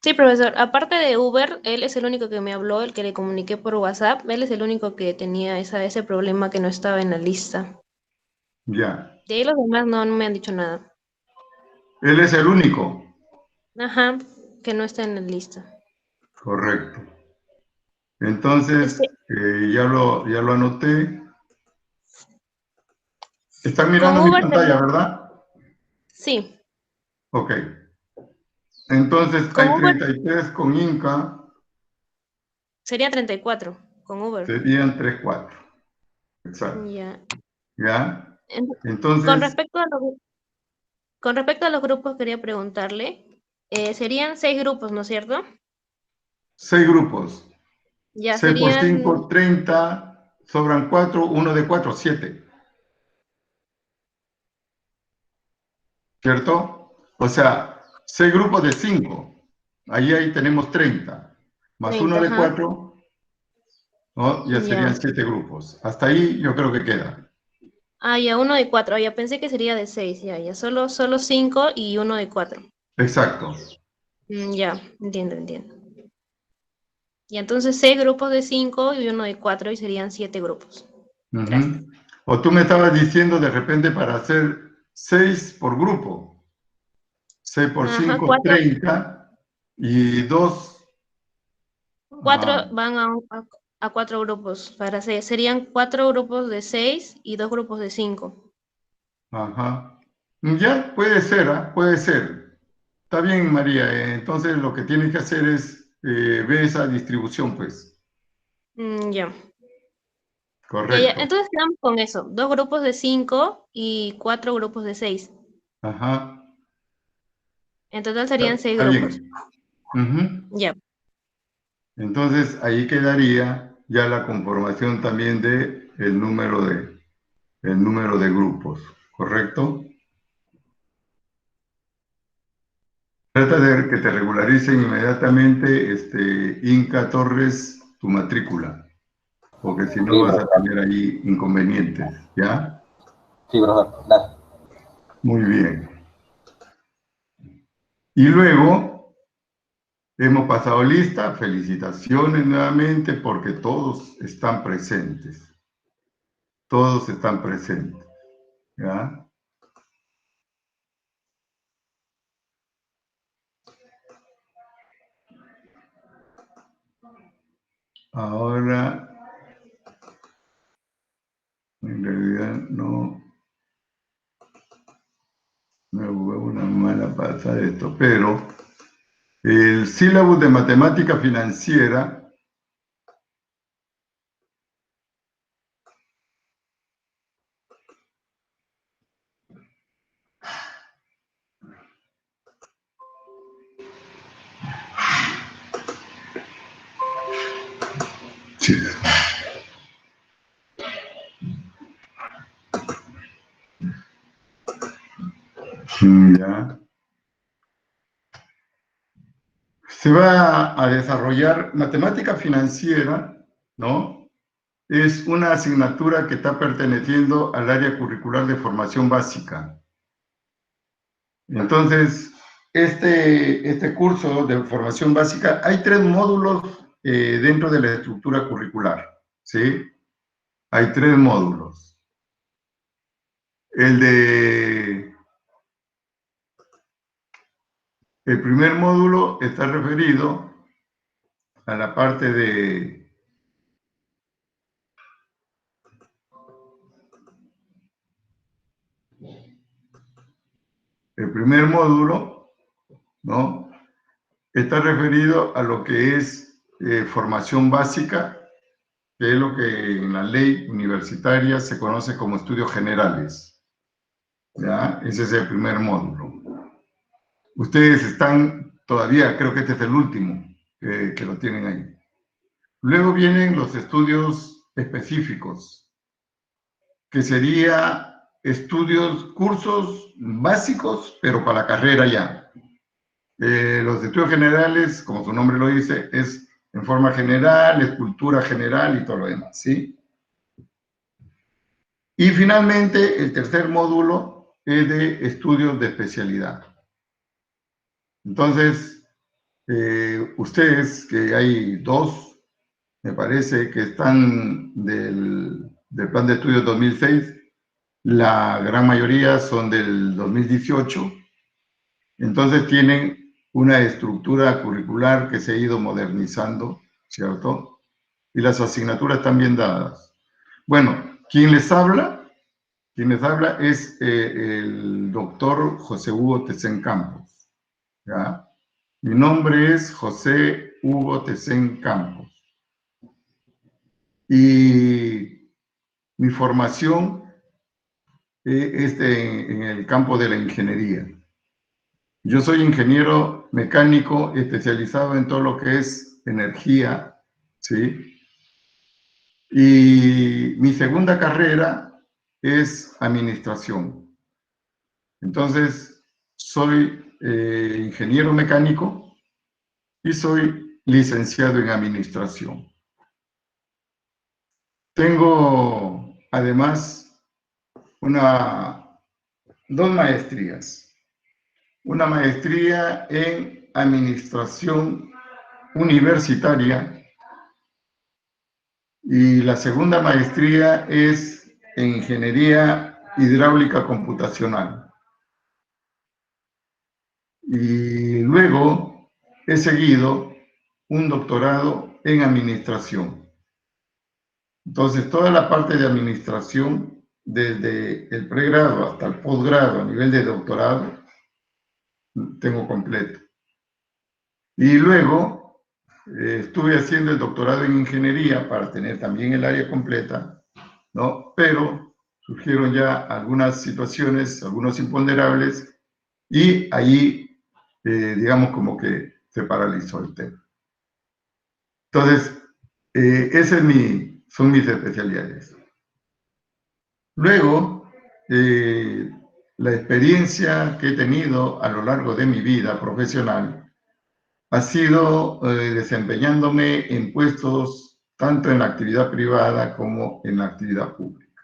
Sí, profesor. Aparte de Uber, él es el único que me habló, el que le comuniqué por WhatsApp. Él es el único que tenía ese problema que no estaba en la lista. Ya. De ahí los demás no me han dicho nada. Él es el único. Ajá, que no está en la lista. Correcto. Entonces, ya lo anoté. Están mirando Con mi Uber pantalla, sería... ¿verdad? Sí. Ok. Entonces, Con hay Uber 33 con Inca, sería 34, con Uber. serían 3, 4. Exacto. Ya. ¿Ya? Con Entonces, respecto a los grupos, quería preguntarle, serían 6 grupos, ¿no es cierto? 6 grupos. Ya 6 por serían 5, 30. Sobran 4, 1 de 4, 7. ¿Cierto? O sea, 6 grupos de 5. Ahí tenemos 30. Más 1 30, de ajá. 4, ¿no? Ya serían Ya. 7 grupos. Hasta ahí yo creo que queda. Ah, ya, uno de 4. Ya pensé que sería de 6, ya. Solo 5 y uno de 4. Exacto. Ya, entiendo. Y entonces 6 grupos de 5 y uno de 4 y serían 7 grupos. Gracias. O tú me estabas diciendo de repente para hacer 6 por grupo. 6 por Ajá, 5, 30. Y 2. 4 van a 4 grupos. Serían 4 grupos de 6 y 2 grupos de 5. Ajá. Ya, puede ser, ¿ah? Puede ser. Está bien, María. Entonces lo que tienes que hacer es ver esa distribución, pues. Ya. Ya. Correcto. Entonces quedamos con eso. 2 grupos de 5 y 4 grupos de 6. Ajá. En total serían 6 Está grupos. bien. Ujú. Ya. Entonces ahí quedaría ya la conformación también de el número de grupos, ¿correcto? Trata de que te regularicen inmediatamente, Inca Torres, tu matrícula, porque si no Sí, vas a profesor. tener ahí inconvenientes, ¿ya? Sí, profesor. Gracias. Muy bien. Y luego hemos pasado lista. Felicitaciones nuevamente porque todos están presentes. Todos están presentes, ¿ya? Ahora, en realidad no me hubo una mala pasada de esto, pero el sílabus de matemática financiera sí. Ya. Se va a desarrollar matemática financiera, ¿no? Es una asignatura que está perteneciendo al área curricular de formación básica. Entonces, este curso de formación básica, hay 3 módulos dentro de la estructura curricular, ¿sí? Hay 3 módulos. El primer módulo está referido a la parte de el primer módulo, ¿no?, está referido a lo que es formación básica, que es lo que en la ley universitaria se conoce como estudios generales. ¿Ya? Ese es el primer módulo. Ustedes están todavía, creo que este es el último que lo tienen ahí. Luego vienen los estudios específicos, que sería cursos básicos, pero para la carrera ya. Los estudios generales, como su nombre lo dice, es en forma general, es cultura general y todo lo demás, ¿sí? Y finalmente, el tercer módulo es de estudios de especialidad. Entonces, ustedes, que hay dos, me parece, que están del plan de estudios 2006, la gran mayoría son del 2018, entonces tienen una estructura curricular que se ha ido modernizando, ¿cierto? Y las asignaturas están bien dadas. Bueno, ¿quién les habla? Quien les habla es el doctor José Hugo Tecén Campos, ¿ya? Mi nombre es José Hugo Tecén Campos. Y mi formación es en el campo de la ingeniería. Yo soy ingeniero mecánico especializado en todo lo que es energía, ¿sí? Y mi segunda carrera es administración. Entonces, soy ingeniero mecánico y soy licenciado en administración. Tengo, además, dos maestrías. Una maestría en administración universitaria y la segunda maestría es en ingeniería hidráulica computacional. Y luego he seguido un doctorado en administración. Entonces, toda la parte de administración, desde el pregrado hasta el posgrado a nivel de doctorado, tengo completo. Y luego estuve haciendo el doctorado en ingeniería para tener también el área completa, ¿no? Pero surgieron ya algunas situaciones, algunos imponderables, y ahí, digamos, como que se paralizó el tema. Entonces, esas son mis especialidades. Luego, la experiencia que he tenido a lo largo de mi vida profesional ha sido desempeñándome en puestos tanto en la actividad privada como en la actividad pública.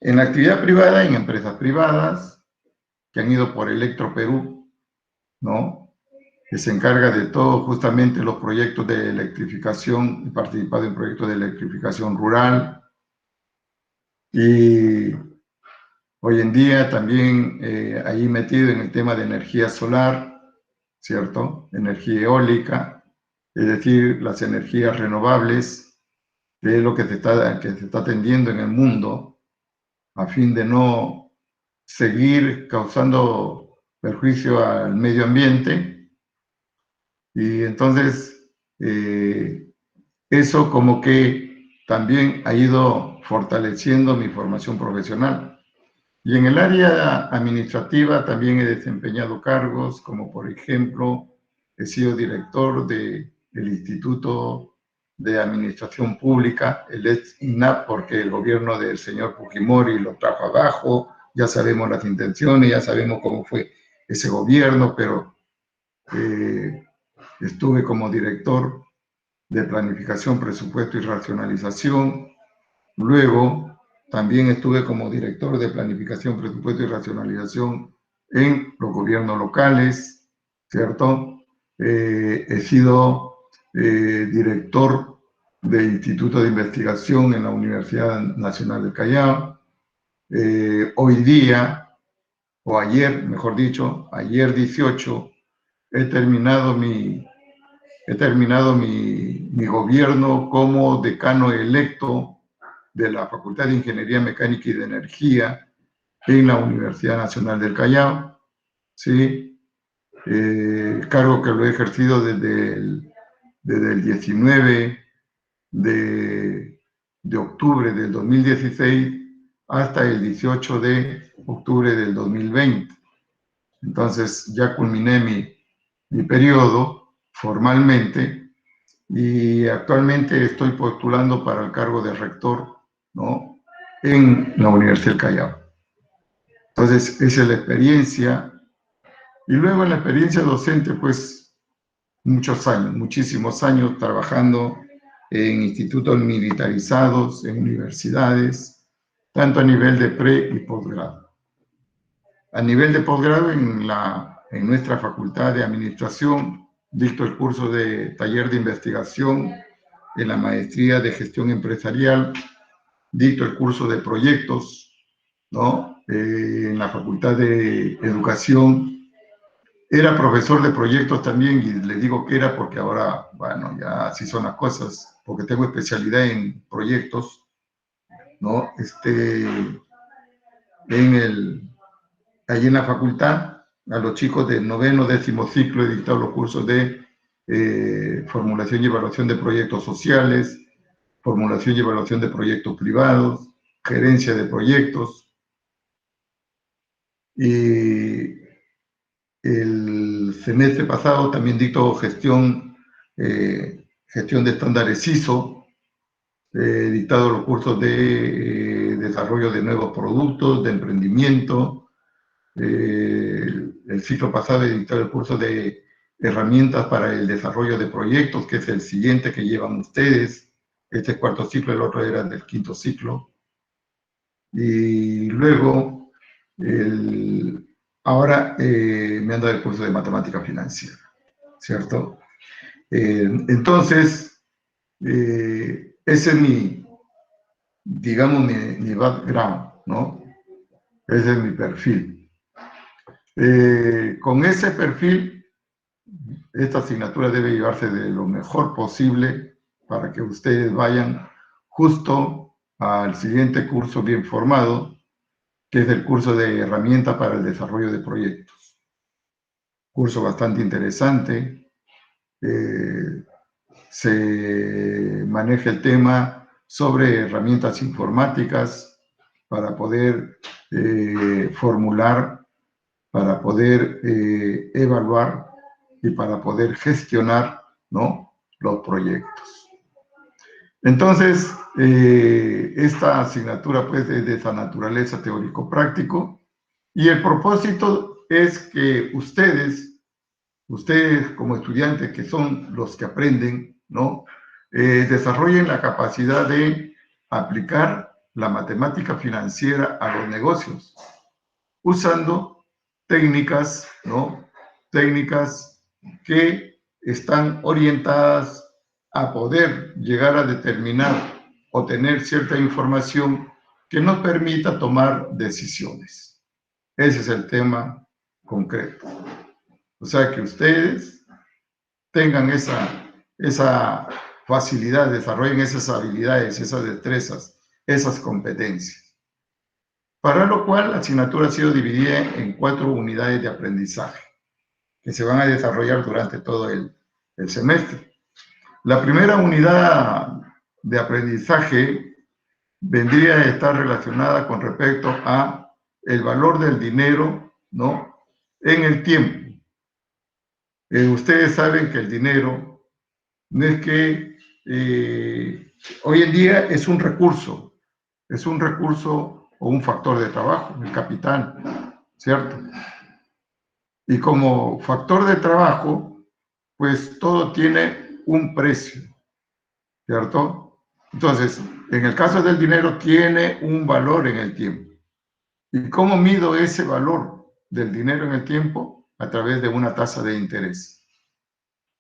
En la actividad privada, en empresas privadas, que han ido por Electro Perú, ¿no?, que se encarga de todo, justamente los proyectos de electrificación, he participado en proyectos de electrificación rural, y hoy en día también ahí metido en el tema de energía solar, ¿cierto? Energía eólica, es decir, las energías renovables, que es lo que se está atendiendo en el mundo, a fin de no seguir causando perjuicio al medio ambiente. Y entonces, eso como que también ha ido fortaleciendo mi formación profesional. Y en el área administrativa también he desempeñado cargos, como por ejemplo, he sido director del Instituto de Administración Pública, el ex-INAP, porque el gobierno del señor Fujimori lo trajo abajo, ya sabemos las intenciones, ya sabemos cómo fue ese gobierno, pero estuve como director de Planificación, Presupuesto y Racionalización. Luego, también estuve como director de Planificación, Presupuesto y Racionalización en los gobiernos locales, ¿cierto? He sido director del Instituto de Investigación en la Universidad Nacional del Callao. Hoy día, o ayer, mejor dicho, ayer 18, he terminado mi gobierno como decano electo de la Facultad de Ingeniería Mecánica y de Energía, en la Universidad Nacional del Callao, ¿sí? Cargo que lo he ejercido desde el 19 de octubre del 2016 hasta el 18 de octubre del 2020. Entonces ya culminé mi periodo formalmente y actualmente estoy postulando para el cargo de rector, ¿no?, en la Universidad del Callao. Entonces esa es la experiencia. Y luego en la experiencia docente, pues muchos años, muchísimos años trabajando en institutos militarizados, en universidades, tanto a nivel de pre y posgrado. A nivel de posgrado, en nuestra Facultad de Administración, dicto el curso de taller de investigación, en la maestría de gestión empresarial, dicto el curso de proyectos, ¿no?, en la Facultad de Educación. Era profesor de proyectos también, y le digo que era porque ahora, bueno, ya así son las cosas, porque tengo especialidad en proyectos, ¿no? Allí en la facultad, a los chicos del 9º, 10º ciclo he dictado los cursos de formulación y evaluación de proyectos sociales, formulación y evaluación de proyectos privados, gerencia de proyectos. Y el semestre pasado también dicto gestión de estándares ISO, he dictado los cursos de desarrollo de nuevos productos, de emprendimiento. El ciclo pasado he dictado el curso de herramientas para el desarrollo de proyectos, que es el siguiente que llevan ustedes. Este es cuarto ciclo, el otro era del quinto ciclo. Y luego, ahora me han dado el curso de matemática financiera, ¿cierto? Entonces, ese es digamos, mi background, ¿no? Ese es mi perfil. Con ese perfil, esta asignatura debe llevarse de lo mejor posible para que ustedes vayan justo al siguiente curso bien formado, que es el curso de herramientas para el desarrollo de proyectos. Curso bastante interesante. Se maneja el tema sobre herramientas informáticas para poder formular, para poder evaluar y para poder gestionar, ¿no?, los proyectos. Entonces, esta asignatura pues es de esa naturaleza teórico-práctico, y el propósito es que ustedes como estudiantes, que son los que aprenden, ¿no?, desarrollen la capacidad de aplicar la matemática financiera a los negocios, usando técnicas, ¿no?, técnicas que están orientadas a poder llegar a determinar o tener cierta información que nos permita tomar decisiones. Ese es el tema concreto. O sea, que ustedes tengan esa facilidad, desarrollen esas habilidades, esas destrezas, esas competencias. Para lo cual, la asignatura ha sido dividida en 4 unidades de aprendizaje que se van a desarrollar durante todo el semestre. La primera unidad de aprendizaje vendría a estar relacionada con respecto a el valor del dinero, ¿no?, en el tiempo. Ustedes saben que el dinero no es que hoy en día es un recurso o un factor de trabajo, el capital, ¿cierto? Y como factor de trabajo, pues todo tiene un precio, ¿cierto? Entonces, en el caso del dinero, tiene un valor en el tiempo. ¿Y cómo mido ese valor del dinero en el tiempo? A través de una tasa de interés.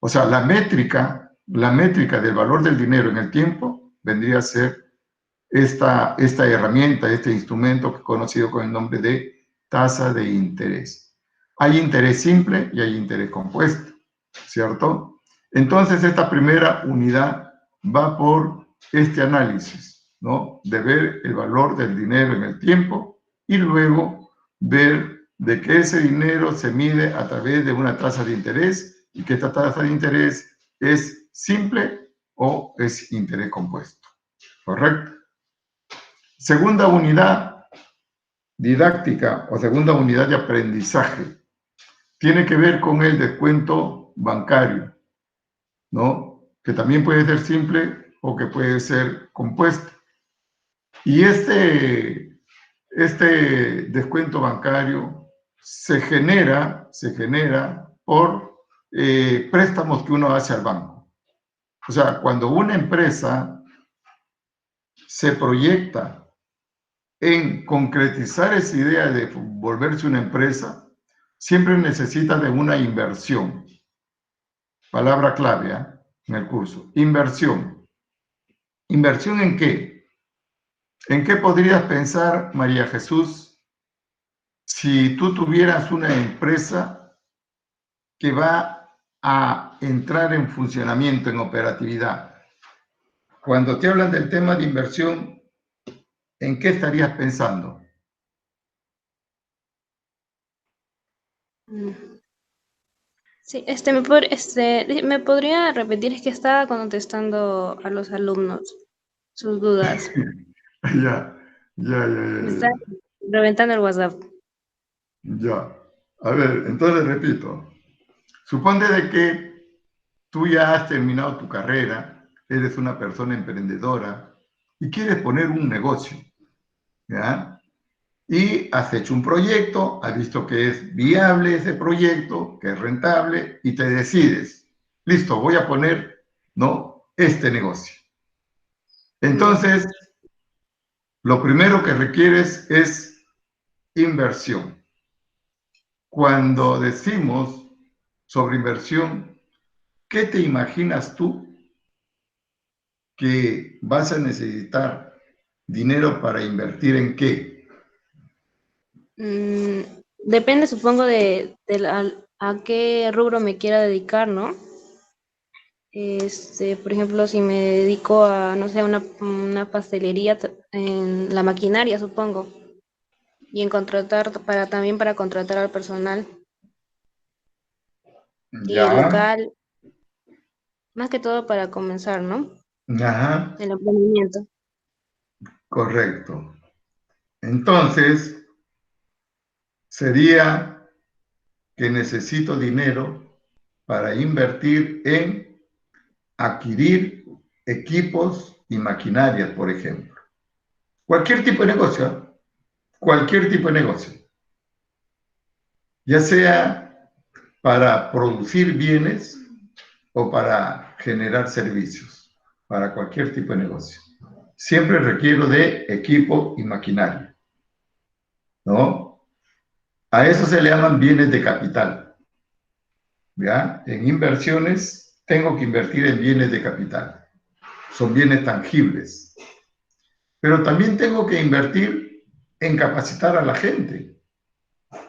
O sea, la métrica del valor del dinero en el tiempo vendría a ser esta herramienta, este instrumento que he conocido con el nombre de tasa de interés. Hay interés simple y hay interés compuesto, ¿cierto? Entonces, esta primera unidad va por este análisis, ¿no?, de ver el valor del dinero en el tiempo y luego ver de que ese dinero se mide a través de una tasa de interés y que esta tasa de interés es simple o es interés compuesto. ¿Correcto? Segunda unidad didáctica o segunda unidad de aprendizaje tiene que ver con el descuento bancario, ¿no? Que también puede ser simple o que puede ser compuesto. Y este descuento bancario se genera por préstamos que uno hace al banco. O sea, cuando una empresa se proyecta en concretizar esa idea de volverse una empresa, siempre necesita de una inversión. Palabra clave, ¿eh? En el curso. Inversión. ¿Inversión en qué? ¿En qué podrías pensar, María Jesús, si tú tuvieras una empresa que va a entrar en funcionamiento, en operatividad? Cuando te hablan del tema de inversión, ¿en qué estarías pensando? Sí, ¿me podría repetir? Es que estaba contestando a los alumnos sus dudas. Ya. Me está reventando el WhatsApp. Ya. A ver, entonces repito. Suponte de que tú ya has terminado tu carrera, eres una persona emprendedora y quieres poner un negocio, ¿ya? Y has hecho un proyecto, has visto que es viable ese proyecto, que es rentable, y te decides, listo, voy a poner, ¿no?, este negocio. Entonces, lo primero que requieres es inversión. Cuando decimos sobre inversión, ¿qué te imaginas tú que vas a necesitar dinero para invertir en qué? Depende, supongo, a qué rubro me quiera dedicar, ¿no? Por ejemplo, si me dedico a, no sé, una pastelería, en la maquinaria, supongo, y en también para contratar al personal y el Ya, local, más que todo para comenzar, ¿no? ajá, El emprendimiento. correcto. Entonces, sería que necesito dinero para invertir en adquirir equipos y maquinarias, por ejemplo. Cualquier tipo de negocio, ¿eh? Cualquier tipo de negocio. Ya sea para producir bienes o para generar servicios, para cualquier tipo de negocio. Siempre requiero de equipo y maquinaria, ¿no? A eso se le llaman bienes de capital, ¿ya? En inversiones tengo que invertir en bienes de capital. Son bienes tangibles. Pero también tengo que invertir en capacitar a la gente.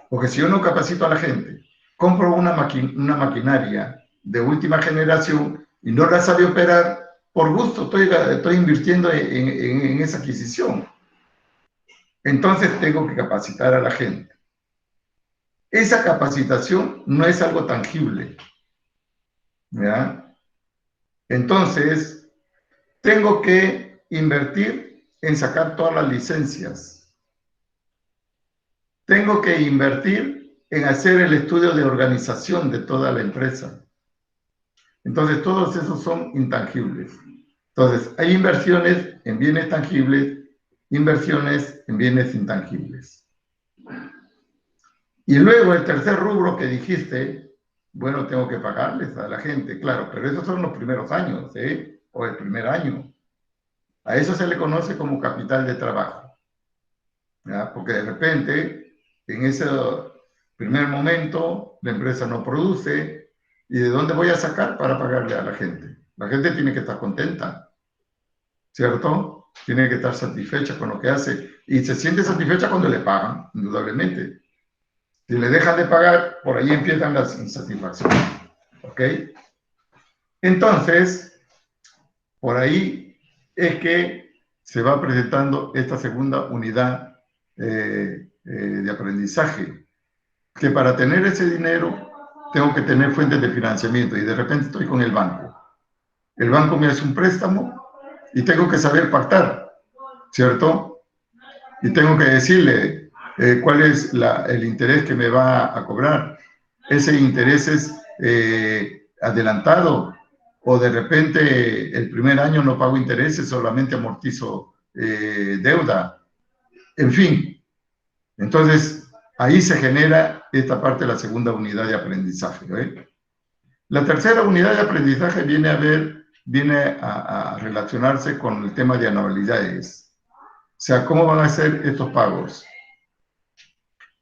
Porque si yo no capacito a la gente, compro una maquinaria de última generación y no la sabe operar, por gusto estoy invirtiendo en esa adquisición. Entonces tengo que capacitar a la gente. Esa capacitación no es algo tangible, ¿ya? Entonces, tengo que invertir en sacar todas las licencias. Tengo que invertir en hacer el estudio de organización de toda la empresa. Entonces, todos esos son intangibles. Entonces, hay inversiones en bienes tangibles, inversiones en bienes intangibles. Y luego el tercer rubro que dijiste, bueno, tengo que pagarles a la gente, claro, pero esos son los primeros años, ¿eh? O el primer año. A eso se le conoce como capital de trabajo, ¿ya? Porque de repente, en ese primer momento, la empresa no produce, ¿y de dónde voy a sacar para pagarle a la gente? La gente tiene que estar contenta, ¿cierto? Tiene que estar satisfecha con lo que hace, y se siente satisfecha cuando le pagan, indudablemente. Si le dejan de pagar, por ahí empiezan las insatisfacciones, ¿ok? Entonces, por ahí es que se va presentando esta segunda unidad de aprendizaje, que para tener ese dinero tengo que tener fuentes de financiamiento y de repente estoy con el banco. El banco me hace un préstamo y tengo que saber pactar, ¿cierto? Y tengo que decirle cuál es el interés que me va a cobrar. Ese interés es adelantado, o de repente el primer año no pago intereses, solamente amortizo deuda. En fin, entonces ahí se genera esta parte de la segunda unidad de aprendizaje, ¿eh? La tercera unidad de aprendizaje viene a relacionarse con el tema de anualidades. O sea, ¿cómo van a ser estos pagos?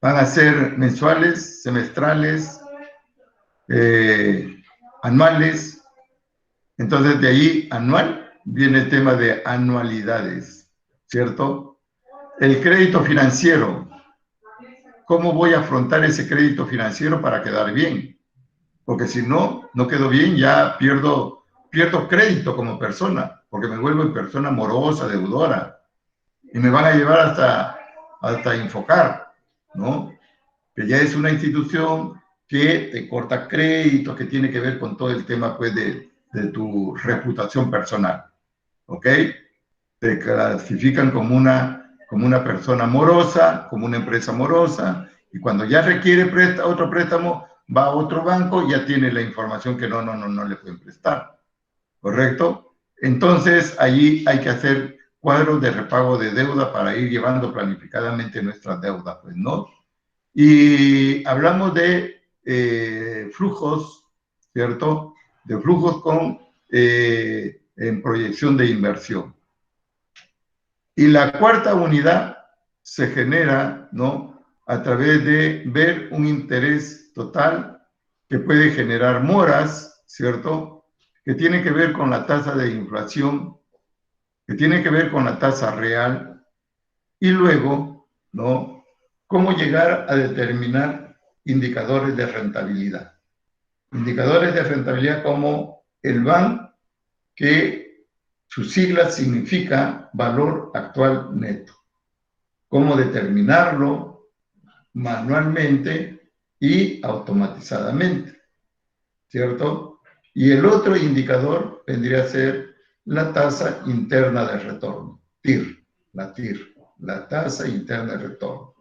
¿Van a ser mensuales, semestrales, anuales? Entonces, de ahí, anual, viene el tema de anualidades, ¿cierto? El crédito financiero. ¿Cómo voy a afrontar ese crédito financiero para quedar bien? Porque si no, no quedo bien, ya pierdo crédito como persona, porque me vuelvo persona morosa, deudora, y me van a llevar hasta Infocar, ¿no? Que ya es una institución que te corta crédito, que tiene que ver con todo el tema, pues, de tu reputación personal, ¿ok? Te clasifican como una persona morosa, como una empresa morosa, y cuando ya requiere otro préstamo, va a otro banco y ya tiene la información que no le pueden prestar, ¿correcto? Entonces, allí hay que hacer cuadros de repago de deuda para ir llevando planificadamente nuestras deudas, pues, ¿no? Y hablamos de flujos, ¿cierto? De flujos en proyección de inversión. Y la cuarta unidad se genera, ¿no?, a través de ver un interés total que puede generar moras, ¿cierto?, que tiene que ver con la tasa de inflación, que tiene que ver con la tasa real, y luego, ¿no?, cómo llegar a determinar indicadores de rentabilidad. Indicadores de rentabilidad como el VAN, que su sigla significa valor actual neto. Cómo determinarlo manualmente y automatizadamente, ¿cierto? Y el otro indicador vendría a ser la tasa interna de retorno, TIR, la tasa interna de retorno.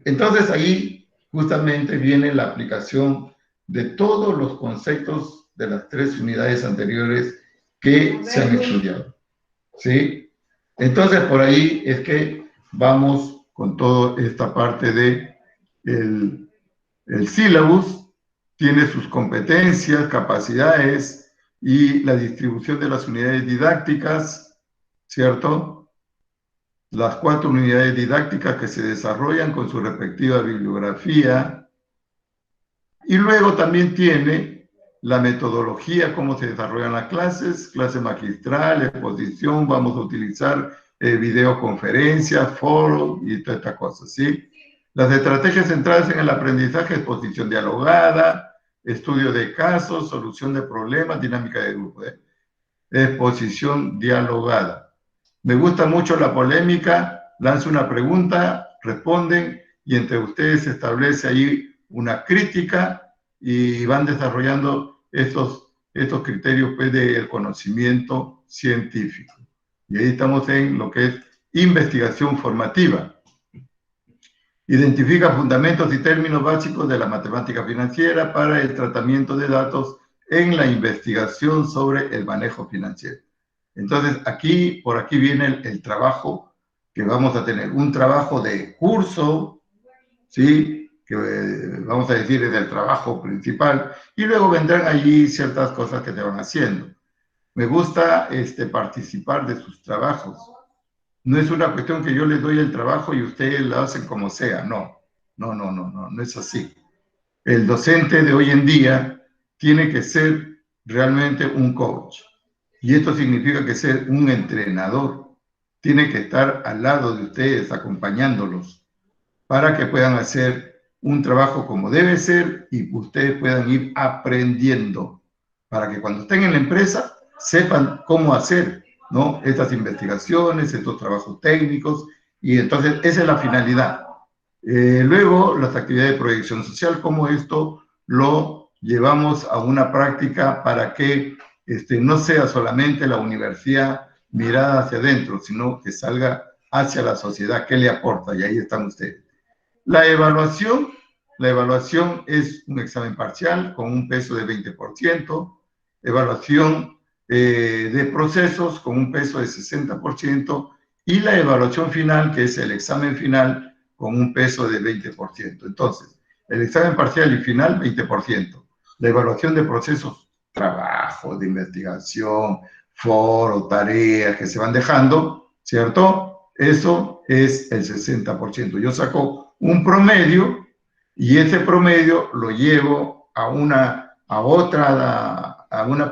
Entonces ahí justamente viene la aplicación de todos los conceptos de las tres unidades anteriores que se han estudiado, ¿sí? Entonces por ahí es que vamos con toda esta parte de el sílabus, tiene sus competencias, capacidades y la distribución de las unidades didácticas, ¿cierto? Las 4 unidades didácticas que se desarrollan con su respectiva bibliografía. Y luego también tiene la metodología, cómo se desarrollan las clases, clase magistral, exposición, vamos a utilizar videoconferencias, foros y todas estas cosas, ¿sí? Las estrategias centradas en el aprendizaje, exposición dialogada, estudio de casos, solución de problemas, dinámica de grupo, exposición dialogada. Me gusta mucho la polémica, lanzo una pregunta, responden y entre ustedes se establece ahí una crítica y van desarrollando estos criterios, pues, del conocimiento científico. Y ahí estamos en lo que es investigación formativa. Identifica fundamentos y términos básicos de la matemática financiera para el tratamiento de datos en la investigación sobre el manejo financiero. Entonces, por aquí viene el trabajo que vamos a tener. Un trabajo de curso, ¿sí?, que vamos a decir es el trabajo principal, y luego vendrán allí ciertas cosas que te van haciendo. Me gusta participar de sus trabajos. No es una cuestión que yo les doy el trabajo y ustedes lo hacen como sea, no es así. El docente de hoy en día tiene que ser realmente un coach. Y esto significa que ser un entrenador. Tiene que estar al lado de ustedes, acompañándolos, para que puedan hacer un trabajo como debe ser y ustedes puedan ir aprendiendo, para que cuando estén en la empresa sepan cómo hacer, ¿no?, estas investigaciones, estos trabajos técnicos, y entonces esa es la finalidad. Luego, las actividades de proyección social, cómo esto lo llevamos a una práctica para que no sea solamente la universidad mirada hacia adentro, sino que salga hacia la sociedad, qué le aporta, y ahí están ustedes. La evaluación es un examen parcial con un peso de 20%, evaluación de procesos con un peso de 60%, y la evaluación final, que es el examen final, con un peso de 20%. Entonces, el examen parcial y final, 20%. La evaluación de procesos, trabajo, de investigación, foro, tareas que se van dejando, ¿cierto? Eso es el 60%. Yo saco un promedio y ese promedio lo llevo a una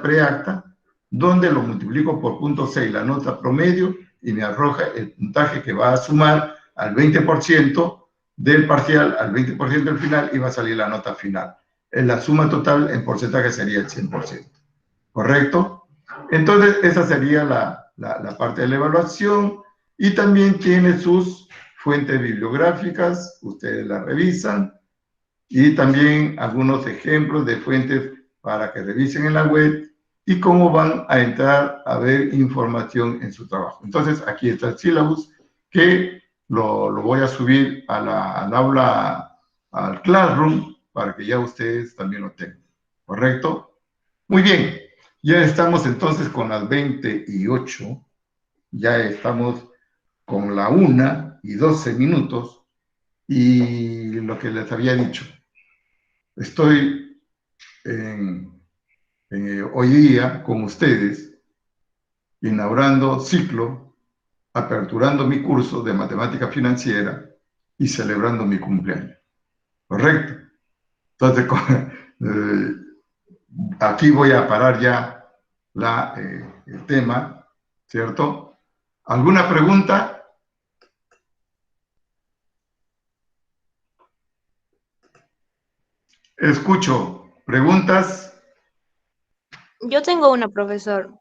preacta, donde lo multiplico por 0.6, la nota promedio, y me arroja el puntaje que va a sumar al 20% del parcial, al 20% del final, y va a salir la nota final. La suma total en porcentaje sería el 100%. ¿Correcto? Entonces, esa sería la parte de la evaluación, y también tiene sus fuentes bibliográficas, ustedes las revisan, y también algunos ejemplos de fuentes para que revisen en la web y cómo van a entrar a ver información en su trabajo. Entonces, aquí está el syllabus, que lo voy a subir al aula, al Classroom, para que ya ustedes también lo tengan. ¿Correcto? Muy bien. Ya estamos entonces con las 28. Ya estamos con la 1:12, y lo que les había dicho. Estoy hoy día con ustedes, inaugurando ciclo, aperturando mi curso de matemática financiera y celebrando mi cumpleaños. ¿Correcto? Entonces, aquí voy a parar ya el tema, ¿cierto? ¿Alguna pregunta? Escucho. ¿Preguntas? Yo tengo una, profesor.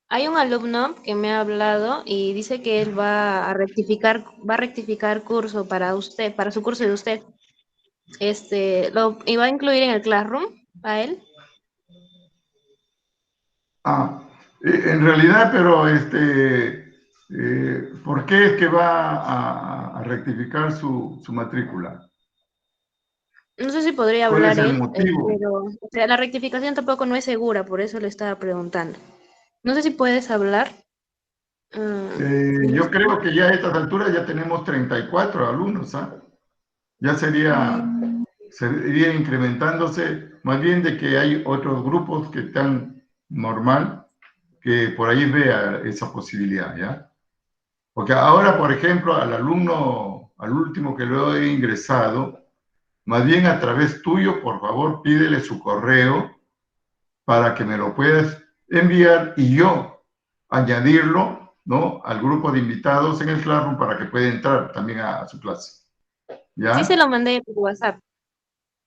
Hay un alumno que me ha hablado y dice que él va a rectificar curso para usted, para su curso de usted. ¿Y va a incluir en el Classroom a él? En realidad, pero ¿por qué es que va a rectificar su matrícula? No sé si podría ¿Cuál hablar es el él, motivo? pero o sea, la rectificación tampoco no es segura, por eso le estaba preguntando. No sé si puedes hablar. Yo creo que ya a estas alturas ya tenemos 34 alumnos, ¿ah? Ya sería incrementándose, más bien de que hay otros grupos que están normal, que por ahí vea esa posibilidad, ¿ya? Porque ahora, por ejemplo, al alumno, al último que lo he ingresado, más bien a través tuyo, por favor, pídele su correo para que me lo puedas enviar y yo añadirlo, ¿no?, al grupo de invitados en el Classroom para que pueda entrar también a su clase. ¿Ya? Sí, se lo mandé por WhatsApp.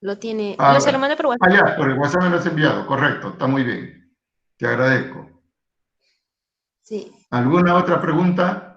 Lo tiene. Se lo mandé por WhatsApp. Ya, por el WhatsApp me lo has enviado, correcto, está muy bien. Te agradezco. Sí. ¿Alguna otra pregunta?